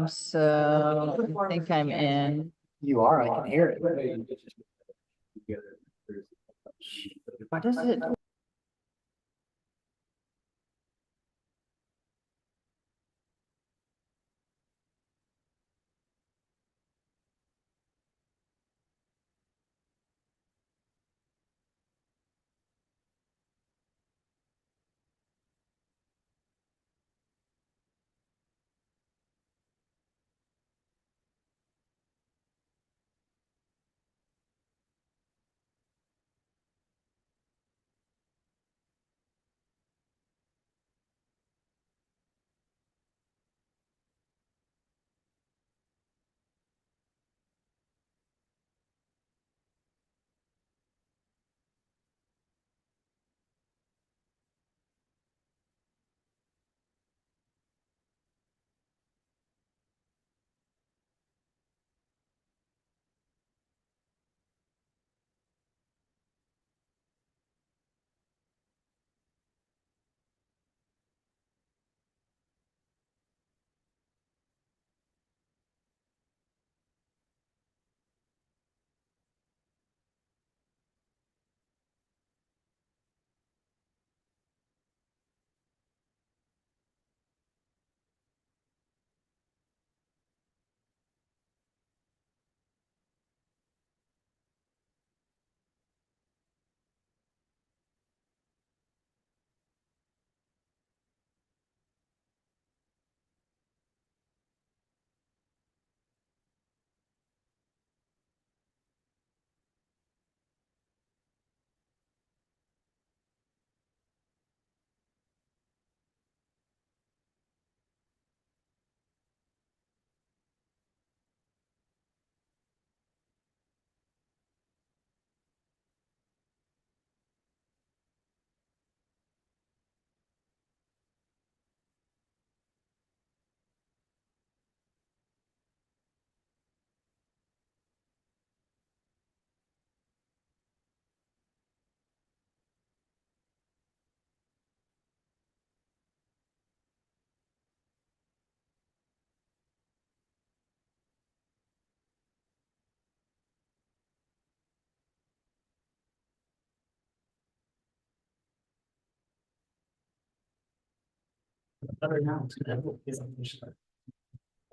So I think I'm in. You are, I can hear it. What is it?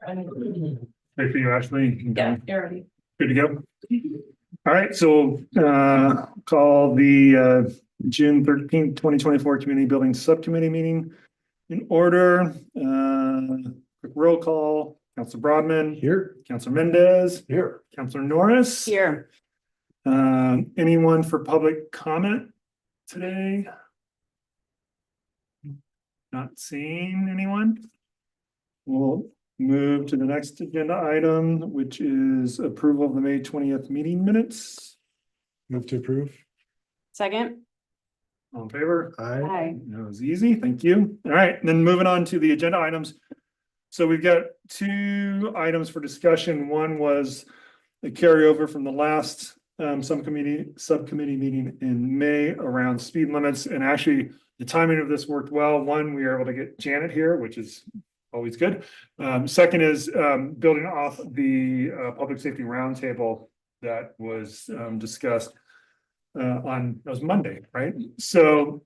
Ready for you, Ashley? Yeah, you're ready. Good to go. All right, so call the June 13th, 2024 Community Building Subcommittee meeting in order. Quick roll call. Councilor Broadman. Here. Councilor Mendez. Here. Councilor Norris. Here. Anyone for public comment today? Not seeing anyone. We'll move to the next agenda item, which is approval of the May 20th meeting minutes. Move to approve. Second. All in favor? Hi. That was easy. Thank you. All right, and then moving on to the agenda items. So we've got two items for discussion. One was the carryover from the last subcommittee meeting in May around speed limits. And actually, the timing of this worked well. One, we were able to get Janet here, which is always good. Second is building off the public safety roundtable that was discussed on, that was Monday, right? So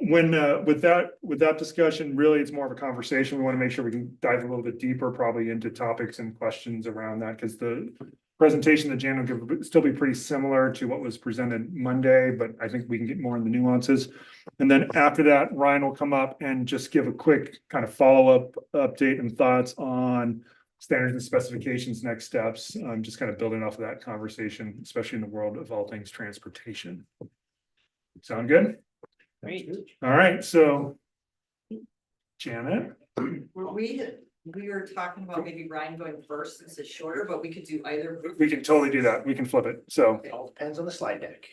when with that discussion, really it's more of a conversation. We want to make sure we can dive a little bit deeper probably into topics and questions around that, because the presentation that Jan will give will still be pretty similar to what was presented Monday, but I think we can get more in the nuances. And then after that, Ryan will come up and just give a quick kind of follow-up update and thoughts on standards and specifications, next steps, just kind of building off of that conversation, especially in the world of all things transportation. Sound good? Great. All right, so Janet. We were talking about maybe Ryan going first since it's shorter, but we could do either. We can totally do that. We can flip it. So It all depends on the slide deck.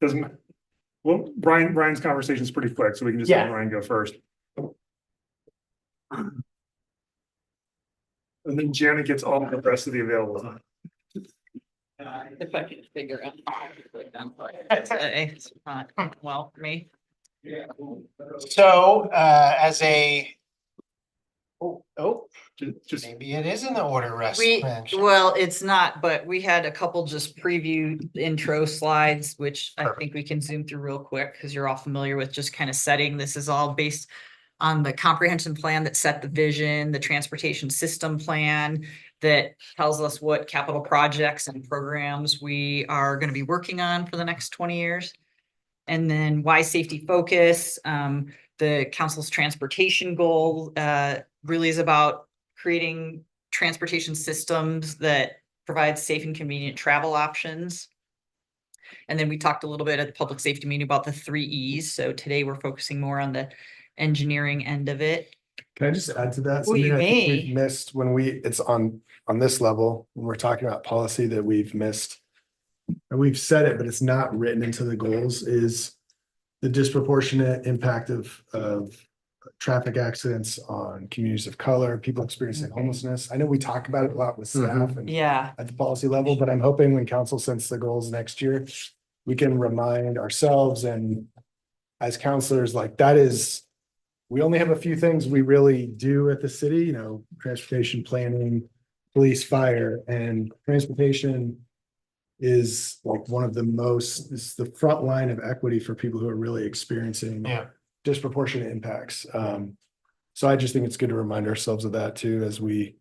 doesn't, well, Brian's conversation is pretty quick, so we can just let Ryan go first. And then Janet gets all the rest of the available time. If I can figure out. It's not well for me. So, as a. Oh, Just, maybe it is in the order Russ We, mentioned. well, it's not, but we had a couple just preview intro slides, which I Perfect. think we can zoom through real quick because you're all familiar with just kind of setting. This is all based on the comprehensive plan that set the vision, the transportation system plan that tells us what capital projects and programs we are going to be working on for the next 20 years. And then why safety focus, the council's transportation goal really is about creating transportation systems that provide safe and convenient travel options. And then we talked a little bit at the public safety meeting about the 3 E's. So today we're focusing more on the engineering end of it. Can I just add to that? Well, you Something I think may. we've missed when it's on this level, when we're talking about policy that we've missed. And we've said it, but it's not written into the goals, is the disproportionate impact of traffic accidents on communities of color, people experiencing homelessness. I know we talk about it a lot with staff and Yeah. at the policy level, but I'm hoping when council sets the goals next year, we can remind ourselves and as counselors, like that is, we only have a few things we really do at the city, transportation planning, police, fire, and transportation is like one of the most, it's the front line of equity for people who are really experiencing disproportionate impacts. So I just think it's good to remind ourselves of that too, as we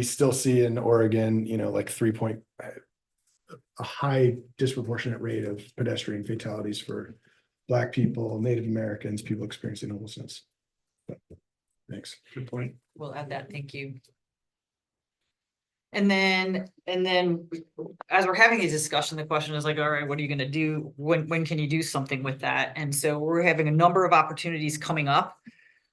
still see in Oregon, like a high disproportionate rate of pedestrian fatalities for Black people, Native Americans, people experiencing homelessness. Thanks. good point. We'll add that. Thank you. And then as we're having a discussion, the question is like, all right, what are you going to do? When can you do something with that? And so we're having a number of opportunities coming up.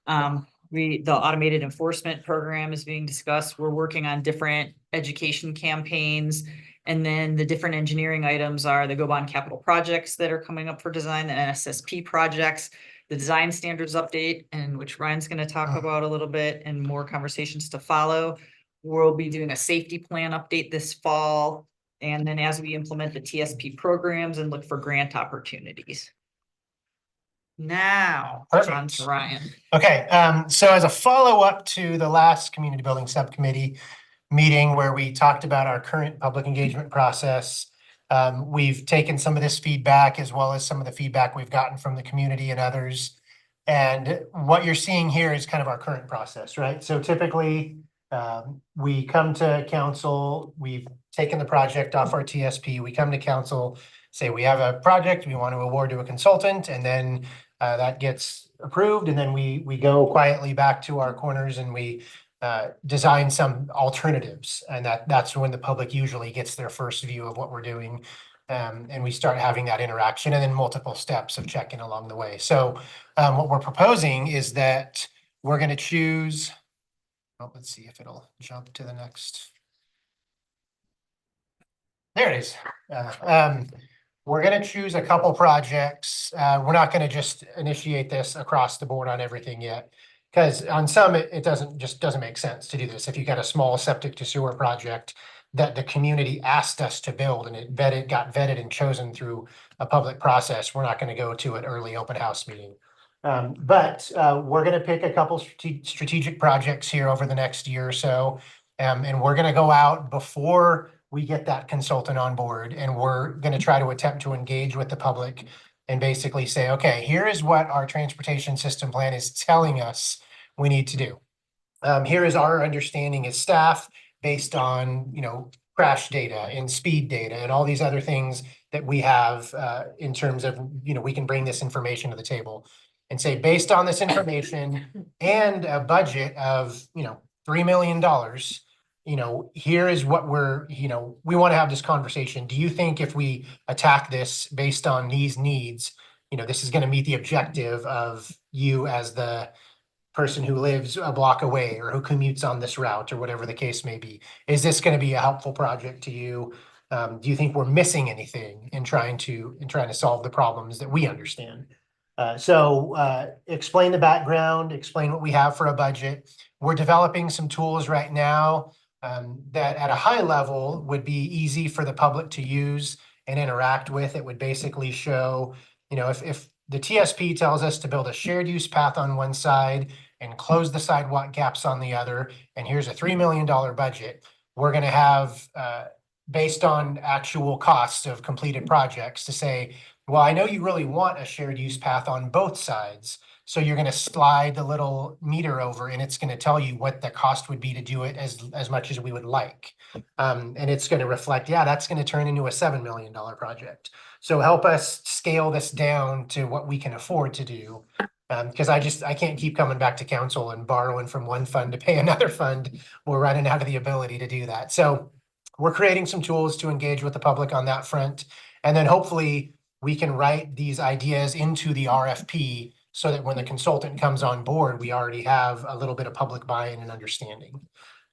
The automated enforcement program is being discussed. We're working on different education campaigns. And then the different engineering items are the Go Bond capital projects that are coming up for design, the NSSP projects, the design standards update, and which Ryan's going to talk about a little bit, and more conversations to follow. We'll be doing a safety plan update this fall. And then as we implement the TSP programs and look for grant opportunities. Now, on Perfect. to Ryan. Okay, so as a follow-up to the last community building subcommittee meeting where we talked about our current public engagement process, we've taken some of this feedback as well as some of the feedback we've gotten from the community and others. And what you're seeing here is kind of our current process, right? So typically, we come to council, we've taken the project off our TSP, we come to council, say we have a project, we want to award to a consultant, and then that gets approved, and then we go quietly back to our corners and we design some alternatives, and that's when the public usually gets their first view of what we're doing, and we start having that interaction, and then multiple steps of checking along the way. So what we're proposing is that we're going to choose. Oh, let's see if it'll jump to the next. There it is. We're going to choose a couple projects. We're not going to just initiate this across the board on everything yet, because on some it doesn't make sense to do this. If you got a small septic to sewer project that the community asked us to build and it got vetted and chosen through a public process, we're not going to go to an early open house meeting. But we're going to pick a couple strategic projects here over the next year or so, and we're going to go out before we get that consultant on board, and we're going to try to attempt to engage with the public and basically say, okay, here is what our transportation system plan is telling us we need to do. Here is our understanding as staff based on, crash data and speed data and all these other things that we have in terms of, we can bring this information to the table and say, based on this information and a budget of, $3 million, here is what we want to have this conversation. Do you think if we attack this based on these needs, this is going to meet the objective of you as the person who lives a block away or who commutes on this route or whatever the case may be? Is this going to be a helpful project to you? Do you think we're missing anything in trying to solve the problems that we understand? So explain the background, explain what we have for a budget. We're developing some tools right now that at a high level would be easy for the public to use and interact with. It would basically show, if the TSP tells us to build a shared use path on one side and close the sidewalk gaps on the other. And here's a $3 million budget. We're gonna have, based on actual costs of completed projects to say, well, I know you really want a shared use path on both sides. So you're gonna slide the little meter over and it's gonna tell you what the cost would be to do it as much as we would like. And it's gonna reflect, yeah, that's gonna turn into a $7 million project. So help us scale this down to what we can afford to do. Because I can't keep coming back to council and borrowing from one fund to pay another fund. We're running out of the ability to do that. So we're creating some tools to engage with the public on that front. And then hopefully we can write these ideas into the RFP so that when the consultant comes on board, we already have a little bit of public buy-in and understanding.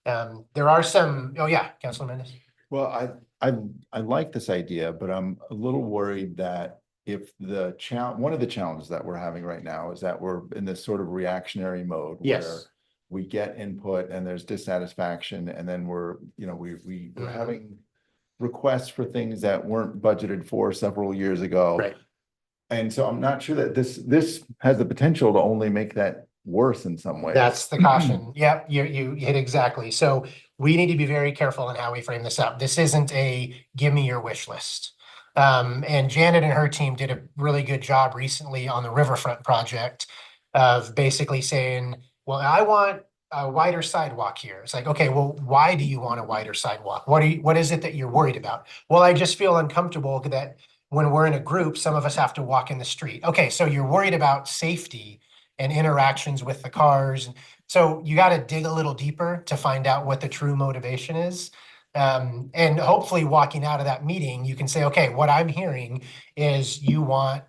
There are some, oh yeah, Councilor Mendes. Well, I like this idea, but I'm a little worried that if one of the challenges that we're having right now is that we're in this sort of reactionary mode. Yes. Where we get input and there's dissatisfaction, and then we're having requests for things that weren't budgeted for several years ago. Right. And so I'm not sure that this has the potential to only make that worse in some ways. That's the caution. Yep, you hit exactly. So we need to be very careful in how we frame this up. This isn't a give me your wish list. And Janet and her team did a really good job recently on the Riverfront project of basically saying, well, I want a wider sidewalk here. It's like, okay, well, why do you want a wider sidewalk? What is it that you're worried about? Well, I just feel uncomfortable that when we're in a group, some of us have to walk in the street. Okay, so you're worried about safety and interactions with the cars. So you got to dig a little deeper to find out what the true motivation is. And hopefully walking out of that meeting, you can say, okay, what I'm hearing is you want,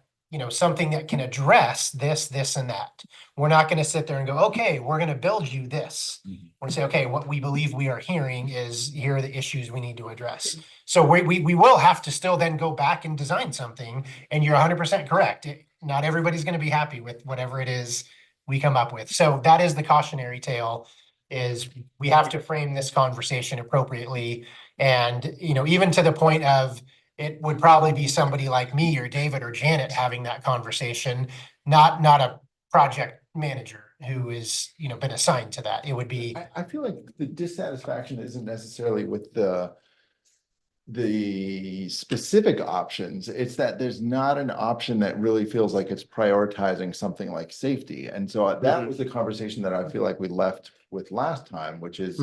something that can address this, this, and that. We're not going to sit there and go, okay, we're going to build you this. We're going to say, okay, what we believe we are hearing is here are the issues we need to address. So we will have to still then go back and design something. And you're 100% correct. Not everybody's going to be happy with whatever it is we come up with. So that is the cautionary tale, is we have to frame this conversation appropriately. And, even to the point of, it would probably be somebody like me or David or Janet having that conversation, not a project manager who is, been assigned to that. It would be. I feel like the dissatisfaction isn't necessarily with the specific options. It's that there's not an option that really feels like it's prioritizing something like safety. And so that was the conversation that I feel like we left with last time, which is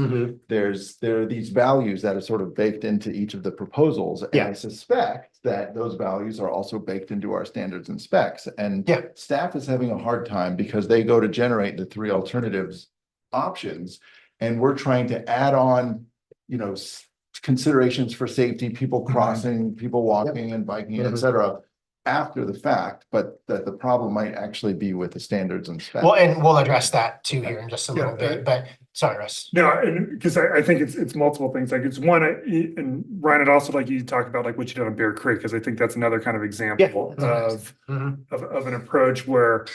there are these values that are sort of baked into each of the proposals. And I suspect that those values are also baked into our standards and specs. And staff is having a hard time because they go to generate the 3 alternatives options, and we're trying to add on, considerations for safety, people crossing, people walking and biking, et cetera, after the fact, but that the problem might actually be with the standards and specs. Well, and we'll address that too here in just a little bit, but sorry, Russ. No, and because I think it's multiple things. Like it's one, and Ryan, it also, like you talked about, like what you did on Bear Creek, because I think that's another kind of example of an approach where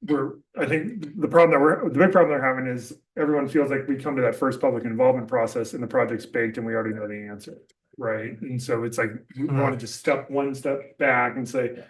I think the big problem they're having is everyone feels like we come to that first public involvement process and the project's baked and we already know the answer, right? And so it's like we want to just step one step back and say,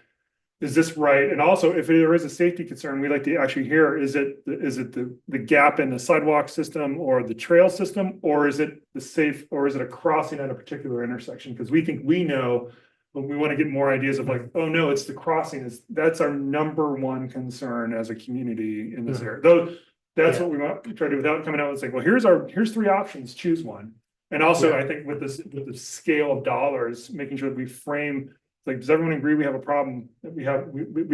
is this right? And also, if there is a safety concern, we like to actually hear, is it the gap in the sidewalk system or the trail system, or is it a crossing at a particular intersection? Because we think we know. But we want to get more ideas of like, oh no, it's the crossing. That's our number one concern as a community in this area. Though that's what we want to try to do without coming out and saying, well, here's 3 options, choose one. And also, I think with the scale of dollars, making sure that we frame, like, does everyone agree we have a problem that we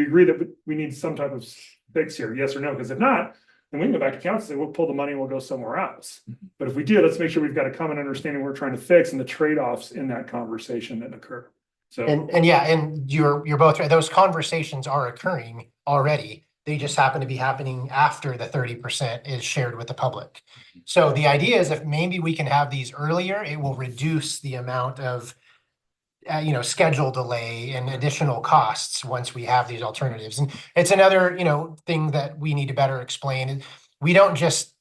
agree that we need some type of fix here, yes or no? Because if not, then we can go back to council and say, we'll pull the money and we'll go somewhere else. But if we do, let's make sure we've got a common understanding we're trying to fix and the trade-offs in that conversation that occur. So, and you're both right. Those conversations are occurring already. They just happen to be happening after the 30% is shared with the public. So the idea is if maybe we can have these earlier, it will reduce the amount of, schedule delay and additional costs once we have these alternatives. And it's another, thing that we need to better explain. We don't just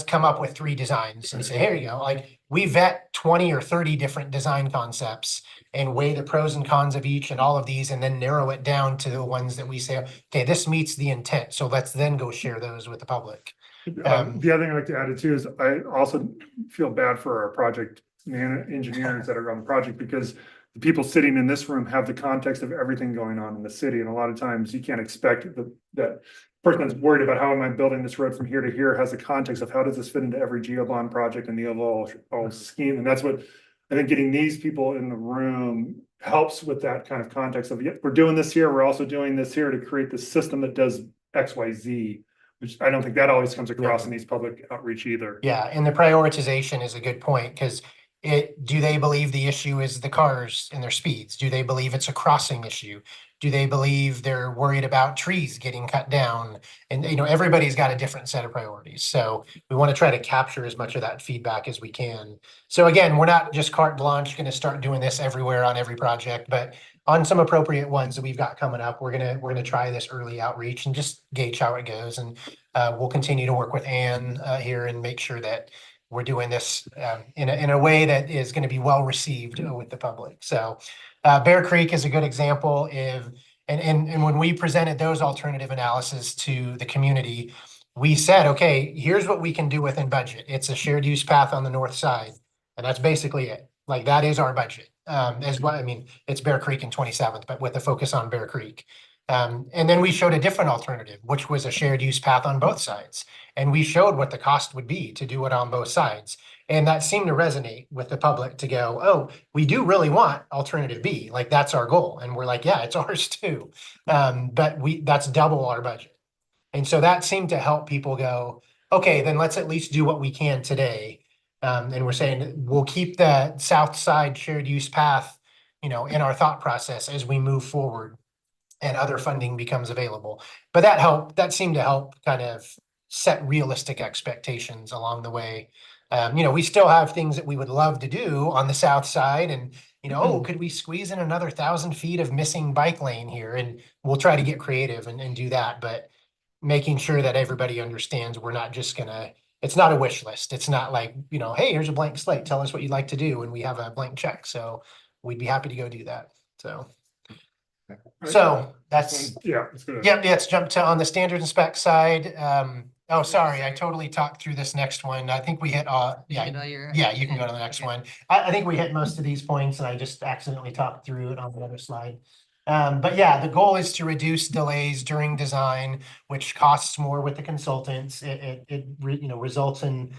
come up with 3 designs and say, here you go. Like, we vet 20 or 30 different design concepts and weigh the pros and cons of each and all of these, and then narrow it down to the ones that we say, okay, this meets the intent. So let's then go share those with the public. The other thing I'd like to add it too is I also feel bad for our project engineers that are on the project, because the people sitting in this room have the context of everything going on in the city. And a lot of times you can't expect that person that's worried about how am I building this road from here to here has the context of how does this fit into every GeoBond project and the overall scheme. And that's what I think getting these people in the room helps with that kind of context of, yep, we're doing this here. We're also doing this here to create the system that does X, Y, Z, which I don't think that always comes across in these public outreach either. Yeah, and the prioritization is a good point, because do they believe the issue is the cars and their speeds? Do they believe it's a crossing issue? Do they believe they're worried about trees getting cut down? And, everybody's got a different set of priorities. So we want to try to capture as much of that feedback as we can. So again, we're not just carte blanche going to start doing this everywhere on every project, but on some appropriate ones that we've got coming up, we're gonna try this early outreach and just gauge how it goes. And we'll continue to work with Ann here and make sure that we're doing this in a way that is going to be well received with the public. So Bear Creek is a good example and when we presented those alternative analysis to the community, we said, okay, here's what we can do within budget. It's a shared use path on the north side. And that's basically it. Like, that is our budget. It's Bear Creek and 27th, but with a focus on Bear Creek. And then we showed a different alternative, which was a shared use path on both sides. And we showed what the cost would be to do it on both sides. And that seemed to resonate with the public to go, oh, we do really want alternative B. Like, that's our goal. And we're like, yeah, it's ours too. But that's double our budget. And so that seemed to help people go, okay, then let's at least do what we can today. And we're saying we'll keep the south side shared use path, in our thought process as we move forward and other funding becomes available. But that seemed to help kind of set realistic expectations along the way. We still have things that we would love to do on the south side, and could we squeeze in another 1,000 feet of missing bike lane here? And we'll try to get creative and do that, but making sure that everybody understands we're not just gonna, it's not a wish list. It's not like, hey, here's a blank slate, tell us what you'd like to do, and we have a blank check. So we'd be happy to go do that. So that's, Yeah, it's good. yep, let's jump to on the standard and spec side. Oh, sorry, I totally talked through this next one. I think we hit, yeah, you can go to the next one. I think we hit most of these points and I just accidentally talked through it on the other slide. But yeah, the goal is to reduce delays during design, which costs more with the consultants. It results in,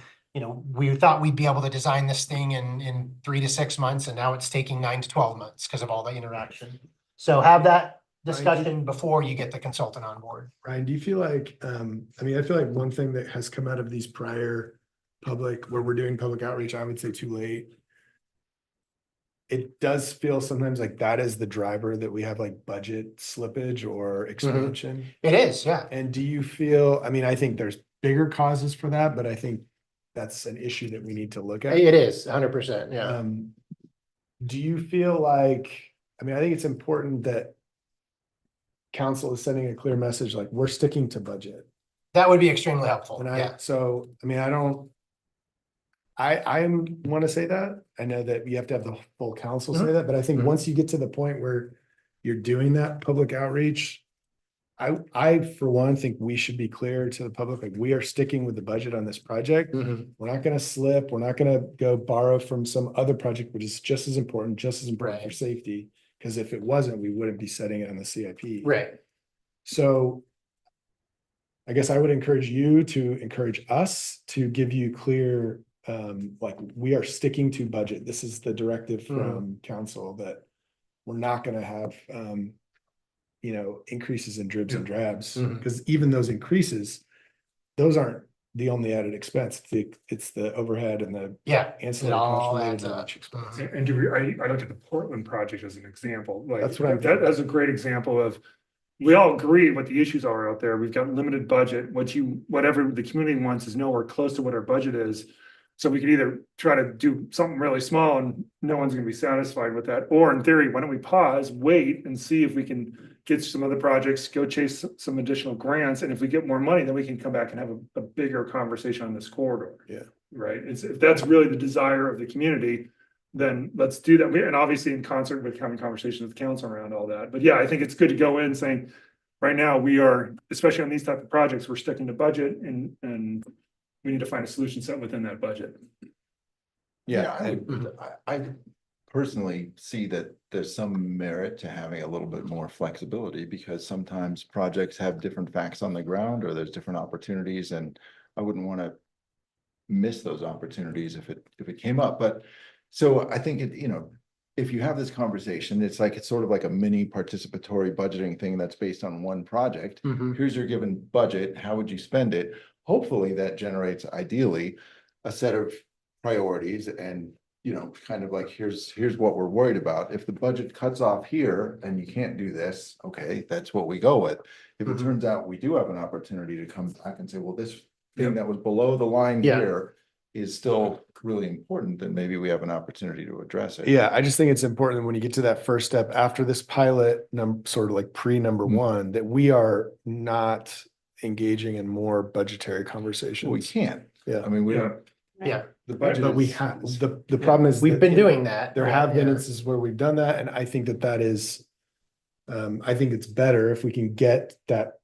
we thought we'd be able to design this thing in 3 to 6 months, and now it's taking 9 to 12 months because of all the interaction. So have that discussion before you get the consultant on board. Ryan, do you feel like, I feel like one thing that has come out of these prior where we're doing public outreach, I would say too late. It does feel sometimes like that is the driver, that we have like budget slippage or expansion. It is, yeah. And do you feel, I think there's bigger causes for that, but I think that's an issue that we need to look at. It is 100%, yeah. Do you feel like, I think it's important that council is sending a clear message, like we're sticking to budget. That would be extremely helpful. And Yeah. I want to say that. I know that you have to have the full council say that, but I think once you get to the point where you're doing that public outreach, I for one think we should be clear to the public, like we are sticking with the budget on this project. We're not going to slip. We're not going to go borrow from some other project, which is just as important for safety. Because if it wasn't, we wouldn't be setting it on the CIP. Right. So I guess I would encourage you to encourage us to give you clear, like we are sticking to budget. This is the directive from council, that we're not going to have, increases in dribs and drabs. Because even those increases, those aren't the only added expense. It's the overhead and the ancillary costs related to each expense. And I looked at the Portland project as an example. Like, That's what I'm that's a great example of, we all agree what the issues are out there. We've got limited budget. Whatever the community wants is nowhere close to what our budget is. So we could either try to do something really small and no one's gonna be satisfied with that. Or in theory, why don't we pause, wait and see if we can get some other projects, go chase some additional grants. And if we get more money, then we can come back and have a bigger conversation on this corridor. Yeah. right? If that's really the desire of the community, then let's do that. And obviously in concert with having conversations with council around all that. But yeah, I think it's good to go in saying, right now, we are, especially on these type of projects, we're sticking to budget and we need to find a solution set within that budget. Yeah, I personally see that there's some merit to having a little bit more flexibility because sometimes projects have different facts on the ground or there's different opportunities and I wouldn't want to miss those opportunities if it came up. But so I think if you have this conversation, it's sort of like a mini participatory budgeting thing that's based on one project. Here's your given budget. How would you spend it? Hopefully that generates ideally a set of priorities and, kind of like, here's what we're worried about. If the budget cuts off here and you can't do this, okay, that's what we go with. If it turns out we do have an opportunity to come back and say, well, this thing that was below the line here is still really important, then maybe we have an opportunity to address it. Yeah, I just think it's important when you get to that first step after this pilot sort of like number one, that we are not engaging in more budgetary conversations. We can't. Yeah. I mean, we don't. Yeah. The budget But we is- have, the problem is. We've that been doing that. There have been instances where we've done that, and I think that is, I think it's better if we can get that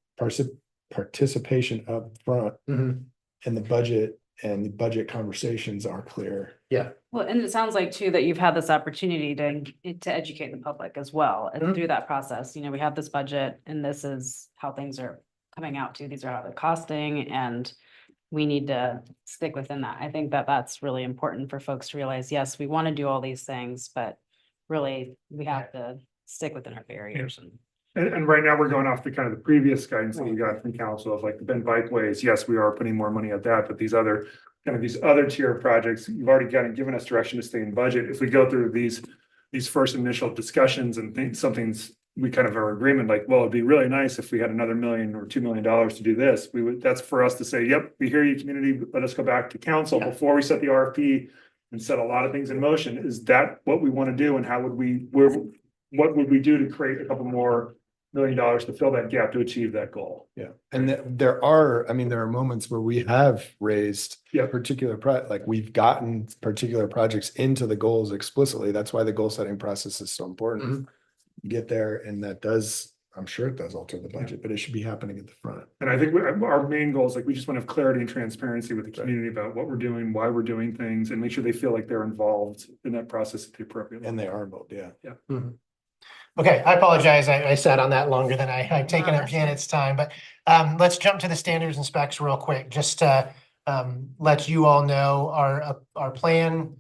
participation up front Mhm. in the budget and the budget conversations are clear. Well, and it sounds like too, that you've had this opportunity to educate the public as well, and Mhm. through that process, we have this budget and this is how things are coming out to, these are how they're costing, and we need to stick within that. I think that that's really important for folks to realize, yes, we want to do all these things, but really, we have to stick within our barriers and. And right now, we're going off the kind of the previous guidance that we got from council of like the Ben bikeways. Yes, we are putting more money at that, but these other tier of projects, you've already given us direction to stay in budget. If we go through these first initial discussions and think something's, we kind of are in agreement, like, well, it'd be really nice if we had another $1 million or $2 million to do this. That's for us to say, yep, we hear you, community. Let us go back to council before we set the RFP and set a lot of things in motion. Is that what we want to do? And what would we do to create a couple more $1 million to fill that gap to achieve that goal? Yeah, and there are moments where we have raised Yeah. particular like we've gotten particular projects into the goals explicitly. That's why the goal setting process is so important. You get there, and that does, I'm sure it does alter the budget, but it should be happening at the front. And I think our main goal is like, we just want to have clarity and transparency with the community about what we're doing, why we're doing things, and make sure they feel like they're involved in that process at the appropriate And level. they are involved, yeah. Okay, I apologize. I sat on that longer than I've taken No, up that's Janet's time, but let's jump to the standards and specs real quick, just to let you all know our plan.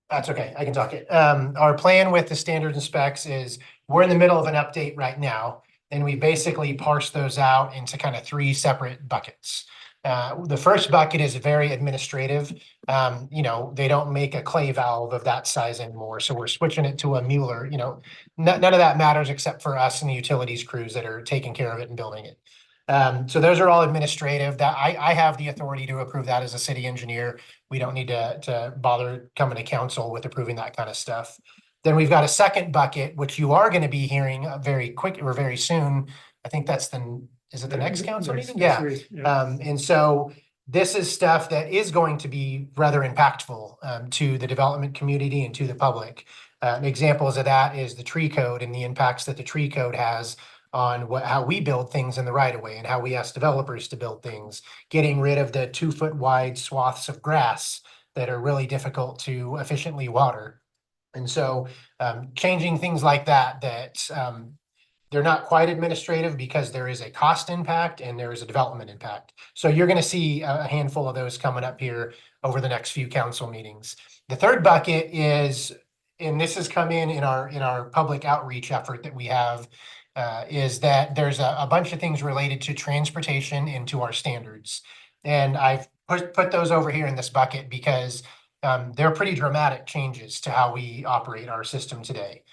That's okay, I can talk it. Our plan with the standards and specs is we're in the middle of an update right now, and we basically parse those out into kind of 3 separate buckets. The first bucket is very administrative. They don't make a clay valve of that size anymore, so we're switching it to a Mueller. None of that matters except for us and the utilities crews that are taking care of it and building it. So those are all administrative. That I have the authority to approve that as a city engineer. We don't need to bother coming to council with approving that kind of stuff. Then we've got a second bucket, which you are going to be hearing very quick or very soon. I think that's is it the next council meeting? Yeah. And so this is stuff that is going to be rather impactful to the development community and to the public. Examples of that is the tree code and the impacts that the tree code has on how we build things in the right of way and how we ask developers to build things, getting rid of the 2-foot wide swaths of grass that are really difficult to efficiently water. And so changing things like that they're not quite administrative because there is a cost impact and there is a development impact. So you're going to see a handful of those coming up here over the next few council meetings. The third bucket is, and this has come in our public outreach effort that we have, is that there's a bunch of things related to transportation and to our standards. And I've put those over here in this bucket because they're pretty dramatic changes to how we operate our system today.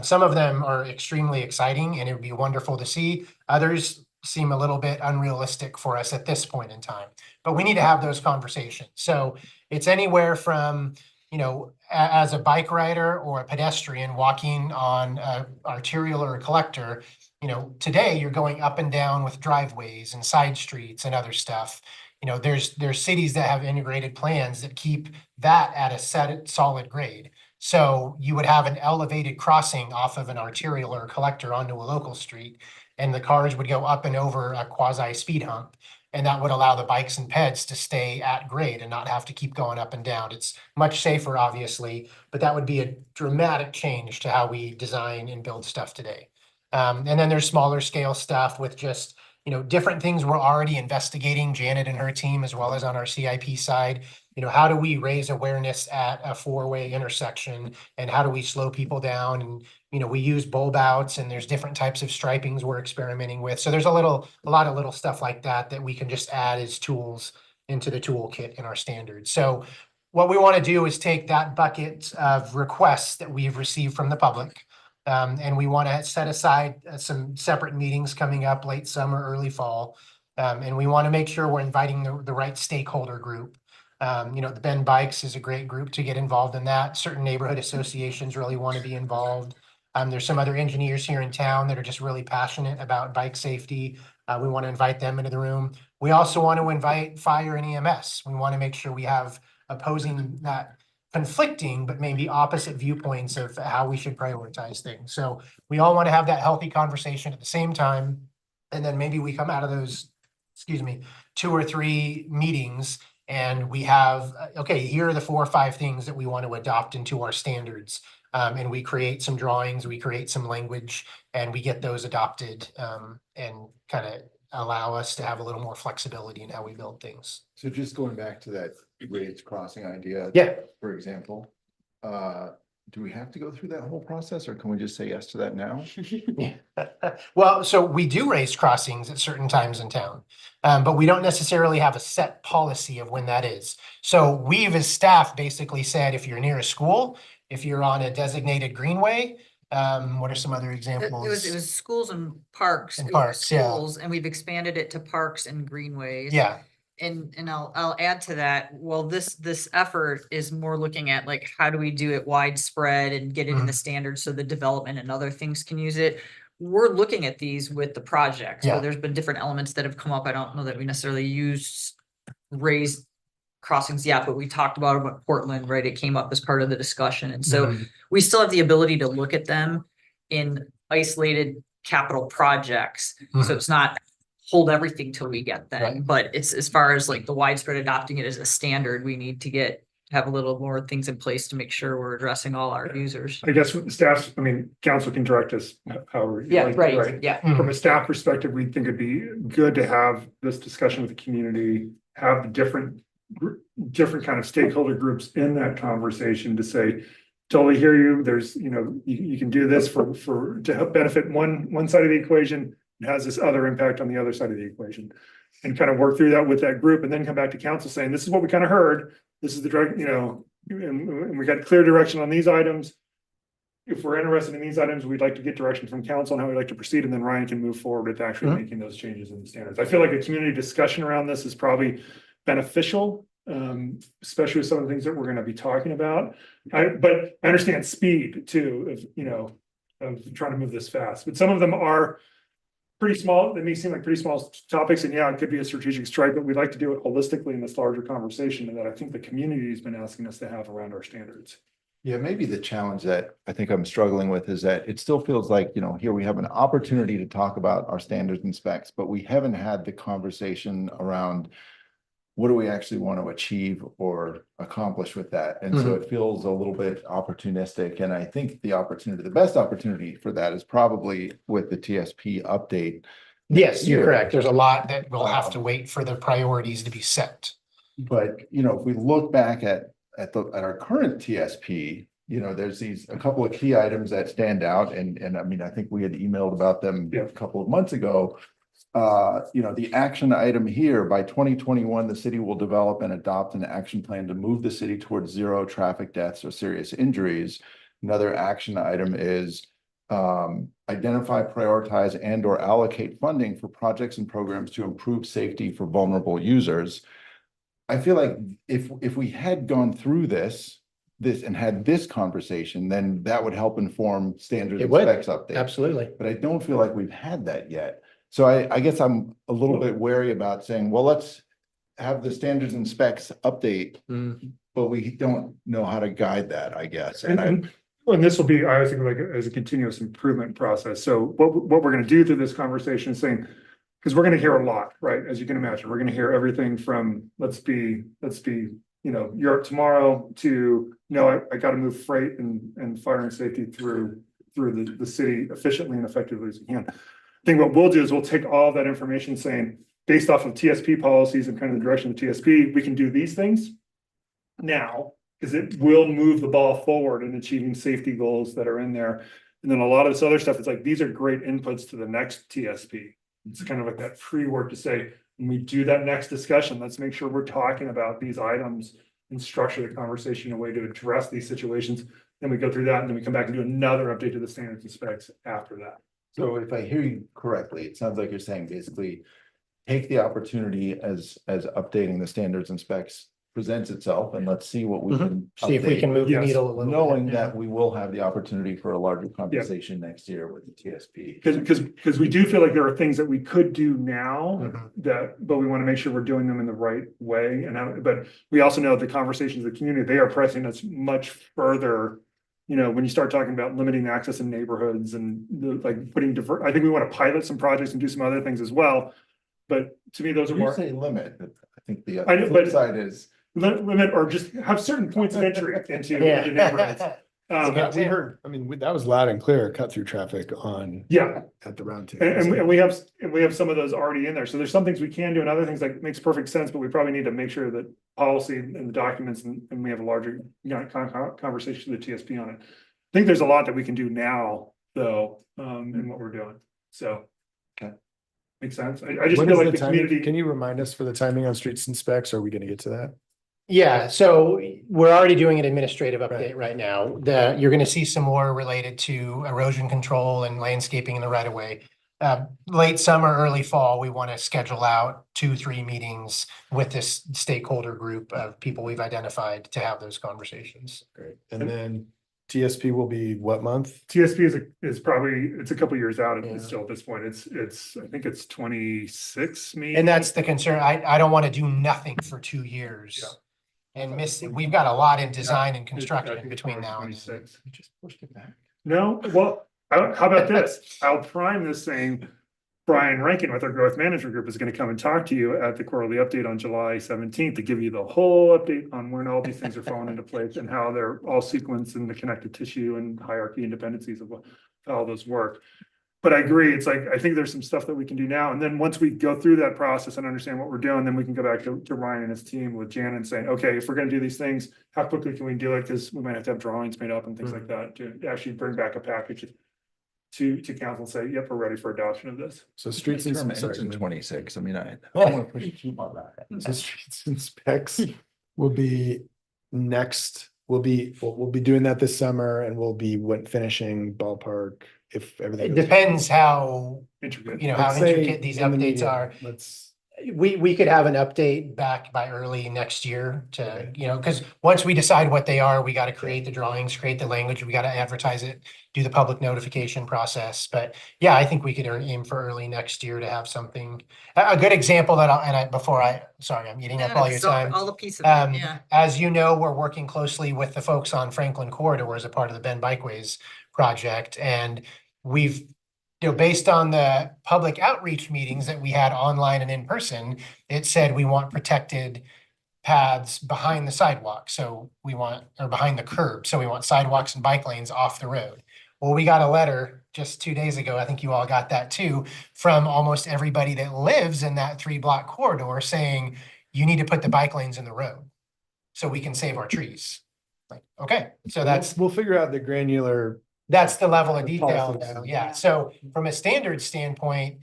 Some of them are extremely exciting and it would be wonderful to see. Others seem a little bit unrealistic for us at this point in time, but we need to have those conversations. So it's anywhere from, as a bike rider or a pedestrian walking on an arterial or a collector, today you're going up and down with driveways and side streets and other stuff. there's cities that have integrated plans that keep that at a solid grade. So you would have an elevated crossing off of an arterial or a collector onto a local street, and the cars would go up and over a quasi speed hump. And that would allow the bikes and peds to stay at grade and not have to keep going up and down. It's much safer, obviously, but that would be a dramatic change to how we design and build stuff today. And then there's smaller scale stuff with just, different things we're already investigating, Janet and her team, as well as on our CIP side. How do we raise awareness at a four-way intersection, and how do we slow people down? And, we use bulb outs, and there's different types of stripings we're experimenting with. So there's a lot of little stuff like that we can just add as tools into the toolkit in our standards. So what we want to do is take that bucket of requests that we've received from the public, and we want to set aside some separate meetings coming up late summer, early fall. And we want to make sure we're inviting the right stakeholder group. The Bend Bikes is a great group to get involved in that. Certain neighborhood associations really want to be involved. There's some other engineers here in town that are just really passionate about bike safety. We want to invite them into the room. We also want to invite fire and EMS. We want to make sure we have opposing, not conflicting, but maybe opposite viewpoints of how we should prioritize things. So we all want to have that healthy conversation at the same time. And then maybe we come out of those, 2 or 3 meetings, and we have, okay, here are the 4 or 5 things that we want to adopt into our standards. And we create some drawings, we create some language, and we get those adopted, and kind of allow us to have a little more flexibility in how we build things. So just going back to that grades crossing idea. Yeah. For example, do we have to go through that whole process, or can we just say yes to that now? Well, so we do raise crossings at certain times in town, but we don't necessarily have a set policy of when that is. So we've, as staff, basically said, if you're near a school, if you're on a designated greenway, what are some other examples? It was schools and parks. And It was parks, yeah. schools, and we've expanded it to parks and greenways. Yeah, And I'll add to that, well, this effort is more looking at like, how do we do it widespread and get it in the standards so the development and other things can use it? We're looking at these with the projects, Yeah. but there's been different elements that have come up. I don't know that we necessarily used raised crossings yet, but we talked about Portland, right? It came up as part of the discussion. And so we still have the ability to look at them in isolated capital projects. So it's not hold everything till we get them, Right. but it's as far as like the widespread adopting it as a standard, we need to have a little more things in place to make sure we're addressing all our users. I guess with the staff, council can direct us however. you Yeah, like, right, yeah. From a staff perspective, we think it'd be good to have this discussion with the community, have the different kind of stakeholder groups in that conversation to say, totally hear you. There's, you can do this to help benefit one side of the equation. It has this other impact on the other side of the equation, and kind of work through that with that group, and then come back to council saying, this is what we kind of heard. This is the direct, and we got clear direction on these items. If we're interested in these items, we'd like to get direction from council on how we'd like to proceed, and then Ryan can move forward with actually making those changes in the standards. I feel like a community discussion around this is probably beneficial, especially with some of the things that we're going to be talking about. But I understand speed too, of trying to move this fast, but some of them are pretty small. They may seem like pretty small topics, and yeah, it could be a strategic strike, but we'd like to do it holistically in this larger conversation, and that I think the community has been asking us to have around our standards. Yeah, maybe the challenge that I think I'm struggling with is that it still feels like, here we have an opportunity to talk about our standards and specs, but we haven't had the conversation around what do we actually want to achieve or accomplish with that? And so it feels a little bit opportunistic. And I think the best opportunity for that is probably with the TSP update. Yes, you're correct. There's a lot that will have to wait for the priorities to be set. But, if we look back at our current TSP, there's a couple of key items that stand out. And I think we had emailed about them a couple of months ago. The action item here, by 2021, the city will develop and adopt an action plan to move the city towards 0 traffic deaths or serious injuries. Another action item is identify, prioritize, and or allocate funding for projects and programs to improve safety for vulnerable users. I feel like if we had gone through this and had this conversation, then that would help inform standards and specs updates. Absolutely. But I don't feel like we've had that yet. So I guess I'm a little bit wary about saying, well, let's have the standards and specs update, but we don't know how to guide that, I guess. And this will be, I was thinking like as a continuous improvement process. So what we're gonna do through this conversation is saying, because we're gonna hear a lot, right? As you can imagine, we're gonna hear everything from, let's be, Europe tomorrow to, I gotta move freight and fire and safety through the city efficiently and effectively as we can. I think what we'll do is we'll take all that information saying, based off of TSP policies and kind of the direction of TSP, we can do these things now, because it will move the ball forward in achieving safety goals that are in there. And then a lot of this other stuff, it's like, these are great inputs to the next TSP. It's kind of like that pre-work to say, when we do that next discussion, let's make sure we're talking about these items and structure the conversation in a way to address these situations. Then we go through that and then we come back and do another update to the standards and specs after that. So if I hear you correctly, it sounds like you're saying basically take the opportunity as updating the standards and specs presents itself, and let's see what we can. See if we can move the Yes. needle a little bit. Knowing that we will have the opportunity for a larger conversation next year with the TSP. Because we do feel like there are things that we could do now Mhm. but we want to make sure we're doing them in the right way. But we also know the conversations of the community, they are pressing us much further. When you start talking about limiting access in neighborhoods and putting I think we want to pilot some projects and do some other things as well. But to me, those are When you more say limit, I think the I know, flip but- side is. limit or just have certain points of entry into Yeah. neighborhoods. We heard, that was loud and clear, cut through traffic Yeah, at the round and table. we have some of those already in there. So there's some things we can do and other things that makes perfect sense, but we probably need to make sure that policy and the documents and we have a larger conversation with the TSP on it. I think there's a lot that we can do now, though, in what we're doing. So. Okay. Makes sense. I just When feel is like the the timing? community. Can you remind us for the timing on streets and specs? Are we gonna get to that? Yeah, so we're already doing an administrative update Right. right now. You're gonna see some more related to erosion control and landscaping in the right of way. Late summer, early fall, we want to schedule out 2-3 meetings with this stakeholder group of people we've identified to have those conversations. Great. And then TSP will be what month? TSP is probably, it's a couple years out Yeah. still at this point. I think it's 26 maybe. And that's the concern. I don't want to do nothing for 2 years. And we've got a lot in design and I construction think it's between now and then. 26. You just pushed it back. No, well, how about this? I'll prime this saying, Brian Rankin with our growth management group is gonna come and talk to you at the quarterly update on July 17th to give you the whole update on when all these things are falling into place and how they're all sequenced in the connective tissue and hierarchy and dependencies of how those work. But I agree, it's like, I think there's some stuff that we can do now, and then once we go through that process and understand what we're doing, then we can go back to Ryan and his team with Jan and saying, okay, if we're gonna do these things, how quickly can we do it? Because we might have to have drawings made up and things like that to actually bring back a package to council and say, yep, we're ready for adoption of this. So streets and, Term ends sorry, in 26. I mean, I don't want to push too far back. so streets and specs will be next, we'll be doing that this summer and we'll be finishing ballpark if everything. It goes- depends how, Intricate. how Let's say intricate these in the updates medium. are. Let's, We could have an update back by early next year to, because once we decide what they are, we got to create the drawings, create the language, we got to advertise it, do the public notification process. But yeah, I think we could aim for early next year to have something. A good example that sorry, I'm eating up all your time. All the pieces, yeah. As you know, we're working closely with the folks on Franklin Corridor as a part of the Ben Bikeways project. And we've, based on the public outreach meetings that we had online and in person, it said we want protected paths behind the sidewalk. So or behind the curb. So we want sidewalks and bike lanes off the road. Well, we got a letter just 2 days ago, I think you all got that too, from almost everybody that lives in that 3-block corridor saying, you need to put the bike lanes in the road so we can save our trees. Like, okay, so we'll figure out the granular. that's the level of The detail, policies. though, yeah. So from a standard standpoint,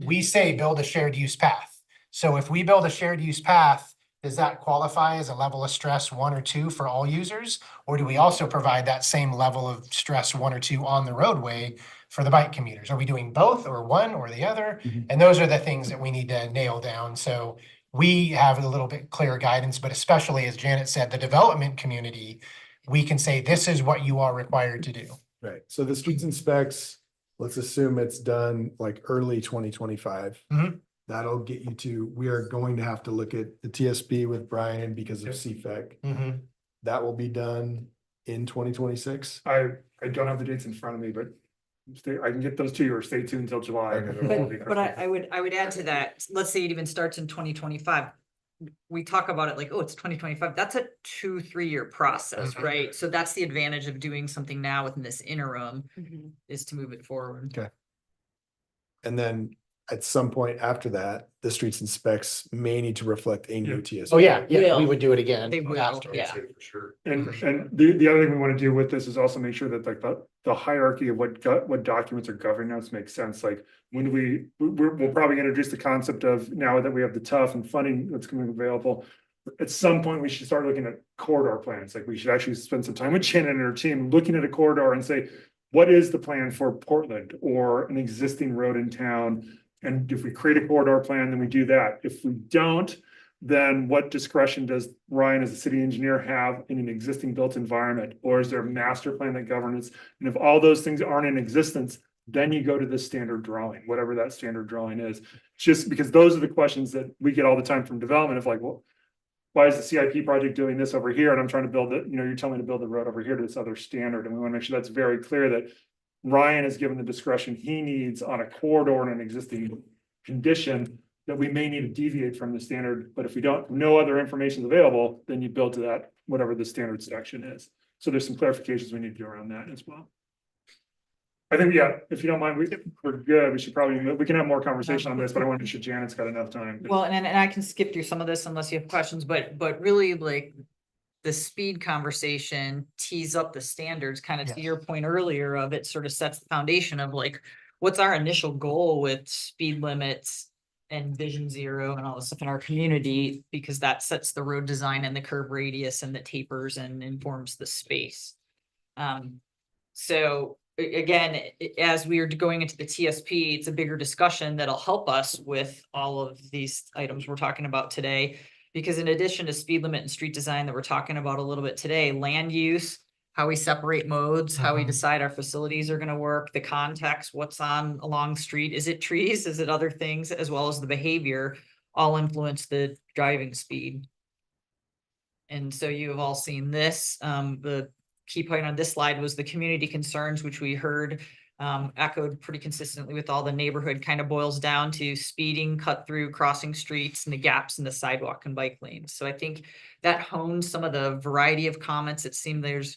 we say build a shared use path. So if we build a shared use path, does that qualify as a level of stress 1 or 2 for all users? Or do we also provide that same level of stress 1 or 2 on the roadway for the bike commuters? Are we doing both or one or the other? Mhm. And those are the things that we need to nail down. So we have a little bit clearer guidance, but especially as Janet said, the development community, we can say, this is what you are required to do. Right, so the streets and specs, let's assume it's done like early 2025. Mhm. That'll get you to, we are going to have to look at the TSP with Brian because of Yep. CFEC. Mhm. That will be done in 2026. I don't have the dates in front of me, but I can get those to you or stay tuned until July. Okay. But I would add to that, let's say it even starts in 2025. We talk about it like, oh, it's 2025. That's a 2-3 year process, Mhm. right? So that's the advantage of doing something now within this interim Mhm. is to move it forward. And then at some point after that, the streets and specs may need to reflect a new Yeah. TSP. Oh, yeah, we Will. would do it again. They will, after. yeah. For sure. And the other thing we want to do with this is also make sure that like the hierarchy of what documents are governance makes sense. Like when we'll probably introduce the concept of now that we have the TUF and funding that's coming available. At some point, we should start looking at corridor plans. Like we should actually spend some time with Shannon and her team looking at a corridor and say, what is the plan for Portland or an existing road in town? And if we create a corridor plan, then we do that. If we don't, then what discretion does Ryan as a city engineer have in an existing built environment? Or is there a master plan that governs? And if all those things aren't in existence, then you go to the standard drawing, whatever that standard drawing is. Just because those are the questions that we get all the time from development of like, well, why is the CIP project doing this over here? And I'm trying to build it, you're telling me to build the road over here to this other standard. And we want to make sure that's very clear that Ryan is given the discretion he needs on a corridor in an existing condition that we may need to deviate from the standard. But if we don't, no other information is available, then you build to that, whatever the standard section is. So there's some clarifications we need to do around that as well. I think, yeah, if you don't mind, we're good. We should probably, we can have more conversation on this, but I want to make sure Janet's got enough time. Well, and I can skip through some of this unless you have questions, but really like the speed conversation tees up the standards, kind of to Yes. your point earlier of it sort of sets the foundation of like, what's our initial goal with speed limits and vision zero and all this stuff in our community, because that sets the road design and the curve radius and the tapers and informs the space. So again, as we are going into the TSP, it's a bigger discussion that'll help us with all of these items we're talking about today. Because in addition to speed limit and street design that we're talking about a little bit today, land use, how we separate modes, how we Mhm. decide our facilities are gonna work, the context, what's on along the street, is it trees, is it other things, as well as the behavior, all influence the driving speed. And so you have all seen this, the key point on this slide was the community concerns, which we heard echoed pretty consistently with all the neighborhood, kind of boils down to speeding, cut through, crossing streets, and the gaps in the sidewalk and bike lanes. So I think that honed some of the variety of comments. It seemed there's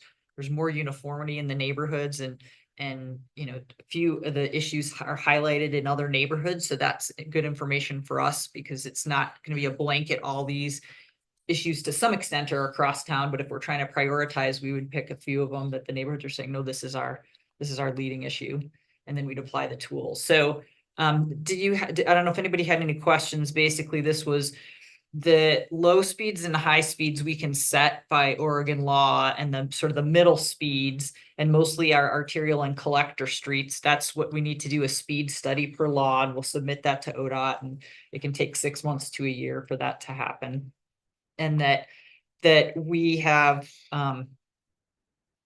more uniformity in the neighborhoods, and a few of the issues are highlighted in other neighborhoods. So that's good information for us, because it's not going to be a blanket, all these issues to some extent are across town, but if we're trying to prioritize, we would pick a few of them that the neighborhoods are saying, no, this is our leading issue. And then we'd apply the tools. So I don't know if anybody had any questions. Basically, this was the low speeds and high speeds we can set by Oregon law, and the sort of the middle speeds, and mostly our arterial and collector streets. That's what we need to do, a speed study per law, and we'll submit that to ODOT, and it can take 6 months to a year for that to happen. And that we have, I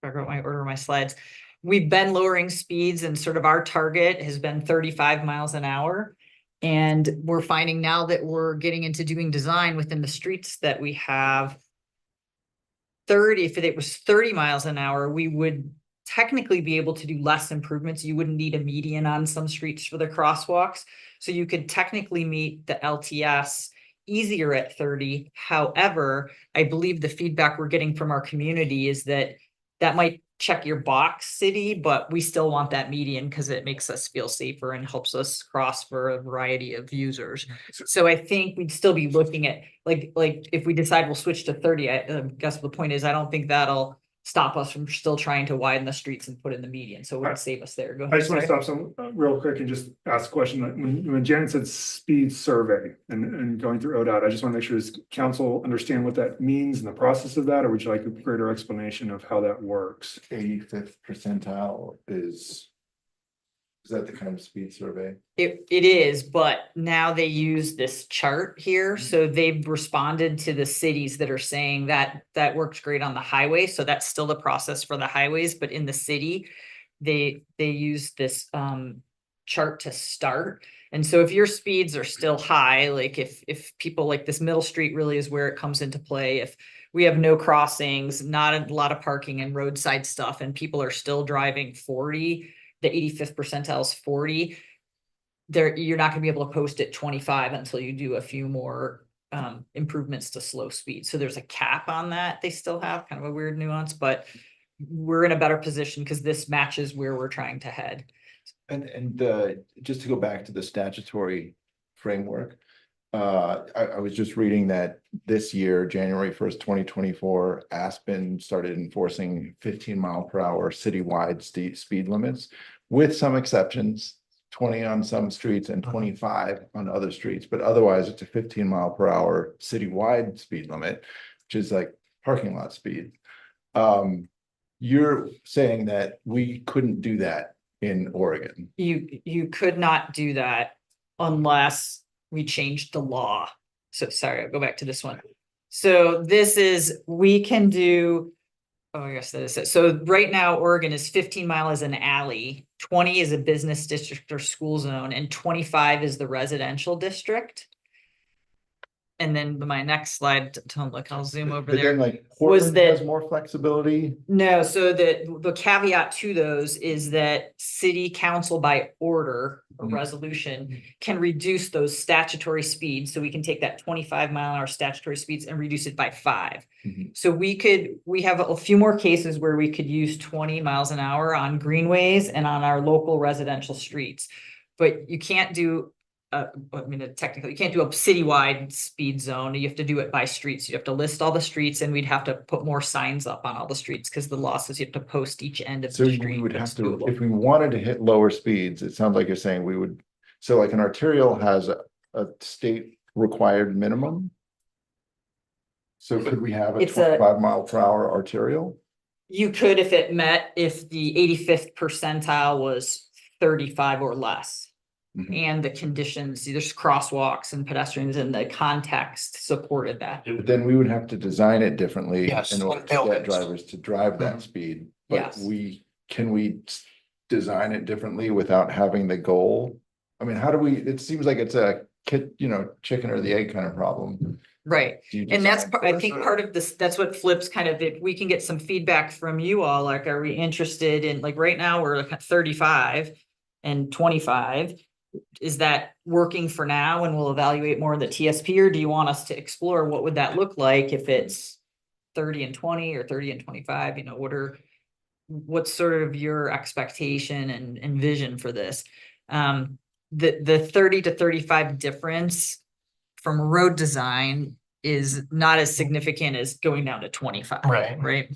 wrote my order of my slides. We've been lowering speeds, and sort of our target has been 35 miles an hour. And we're finding now that we're getting into doing design within the streets that we have 30, if it was 30 miles an hour, we would technically be able to do less improvements. You wouldn't need a median on some streets for the crosswalks. So you could technically meet the LTS easier at 30. However, I believe the feedback we're getting from our community is that might check your box, city, but we still want that median because it makes us feel safer and helps us cross for a variety of users. So I think we'd still be looking at like if we decide we'll switch to 30, I guess the point is I don't think that'll stop us from still trying to widen the streets and put in the median. So it would save us there. Go ahead. I just want to stop some real quick and just ask a question. When Janet said speed survey and going through ODOT, I just want to make sure does council understand what that means in the process of that, or would you like a greater explanation of how that works? 85th percentile is that the kind of speed survey? It is, but now they use this chart here. So they've responded to the cities that are saying that works great on the highway. So that's still the process for the highways, but in the city, they use this chart to start. And so if your speeds are still high, like if people like this middle street really is where it comes into play, if we have no crossings, not a lot of parking and roadside stuff, and people are still driving 40, the 85th percentile is 40, there, you're not gonna be able to post at 25 until you do a few more improvements to slow speed. So there's a cap on that. They still have kind of a weird nuance, but we're in a better position because this matches where we're trying to head. And just to go back to the statutory framework, I was just reading that this year, January 1st, 2024, Aspen started enforcing 15-mile-per-hour citywide speed limits, with some exceptions, 20 on some streets and 25 on other streets, but otherwise it's a 15-mile-per-hour citywide speed limit, which is like parking lot speed. You're saying that we couldn't do that in Oregon? You could not do that unless we changed the law. So sorry, I'll go back to this one. So this is, we can do, oh, I guess that is it. So right now, Oregon is 15 miles an alley, 20 is a business district or school zone, and 25 is the residential district. And then my next slide, don't look, I'll zoom over But there. then like Was Portland that- has more flexibility. No, so the caveat to those is that city council by order or Mhm. resolution can reduce those statutory speeds. So we can take that 25-mile-an-hour statutory speeds and reduce it by 5. Mhm. So we have a few more cases where we could use 20 miles an hour on greenways and on our local residential streets. But you can't do I mean, technically, you can't do a citywide speed zone. You have to do it by streets. You have to list all the streets, and we'd have to put more signs up on all the streets because the law says you have to post each end of So the we street. would That's have to, doable. if we wanted to hit lower speeds, it sounds like you're saying we would, so like an arterial has a state required minimum. So could we have a It's a- 25-mile-per-hour arterial? You could if it met, if the 85th percentile was 35 or less. Mhm. And the conditions, there's crosswalks and pedestrians and the context supported that. But then we would have to design it differently Yes, in order and to get buildings. drivers to drive that Mhm. speed. But Yes. can we design it differently without having the goal? I mean, how do we, it seems like it's a chicken or the egg kind of problem. Right. Do you And that's, design I first think or- part of this, that's what flips kind of, if we can get some feedback from you all, like, are we interested in, like, right now, we're looking at 35 and 25. Is that working for now and we'll evaluate more of the TSP, or do you want us to explore what would that look like if it's 30 and 20 or 30 and 25, you know, what's sort of your expectation and vision for this? The 30 to 35 difference from road design is not as significant as going down to 25. Right. Right.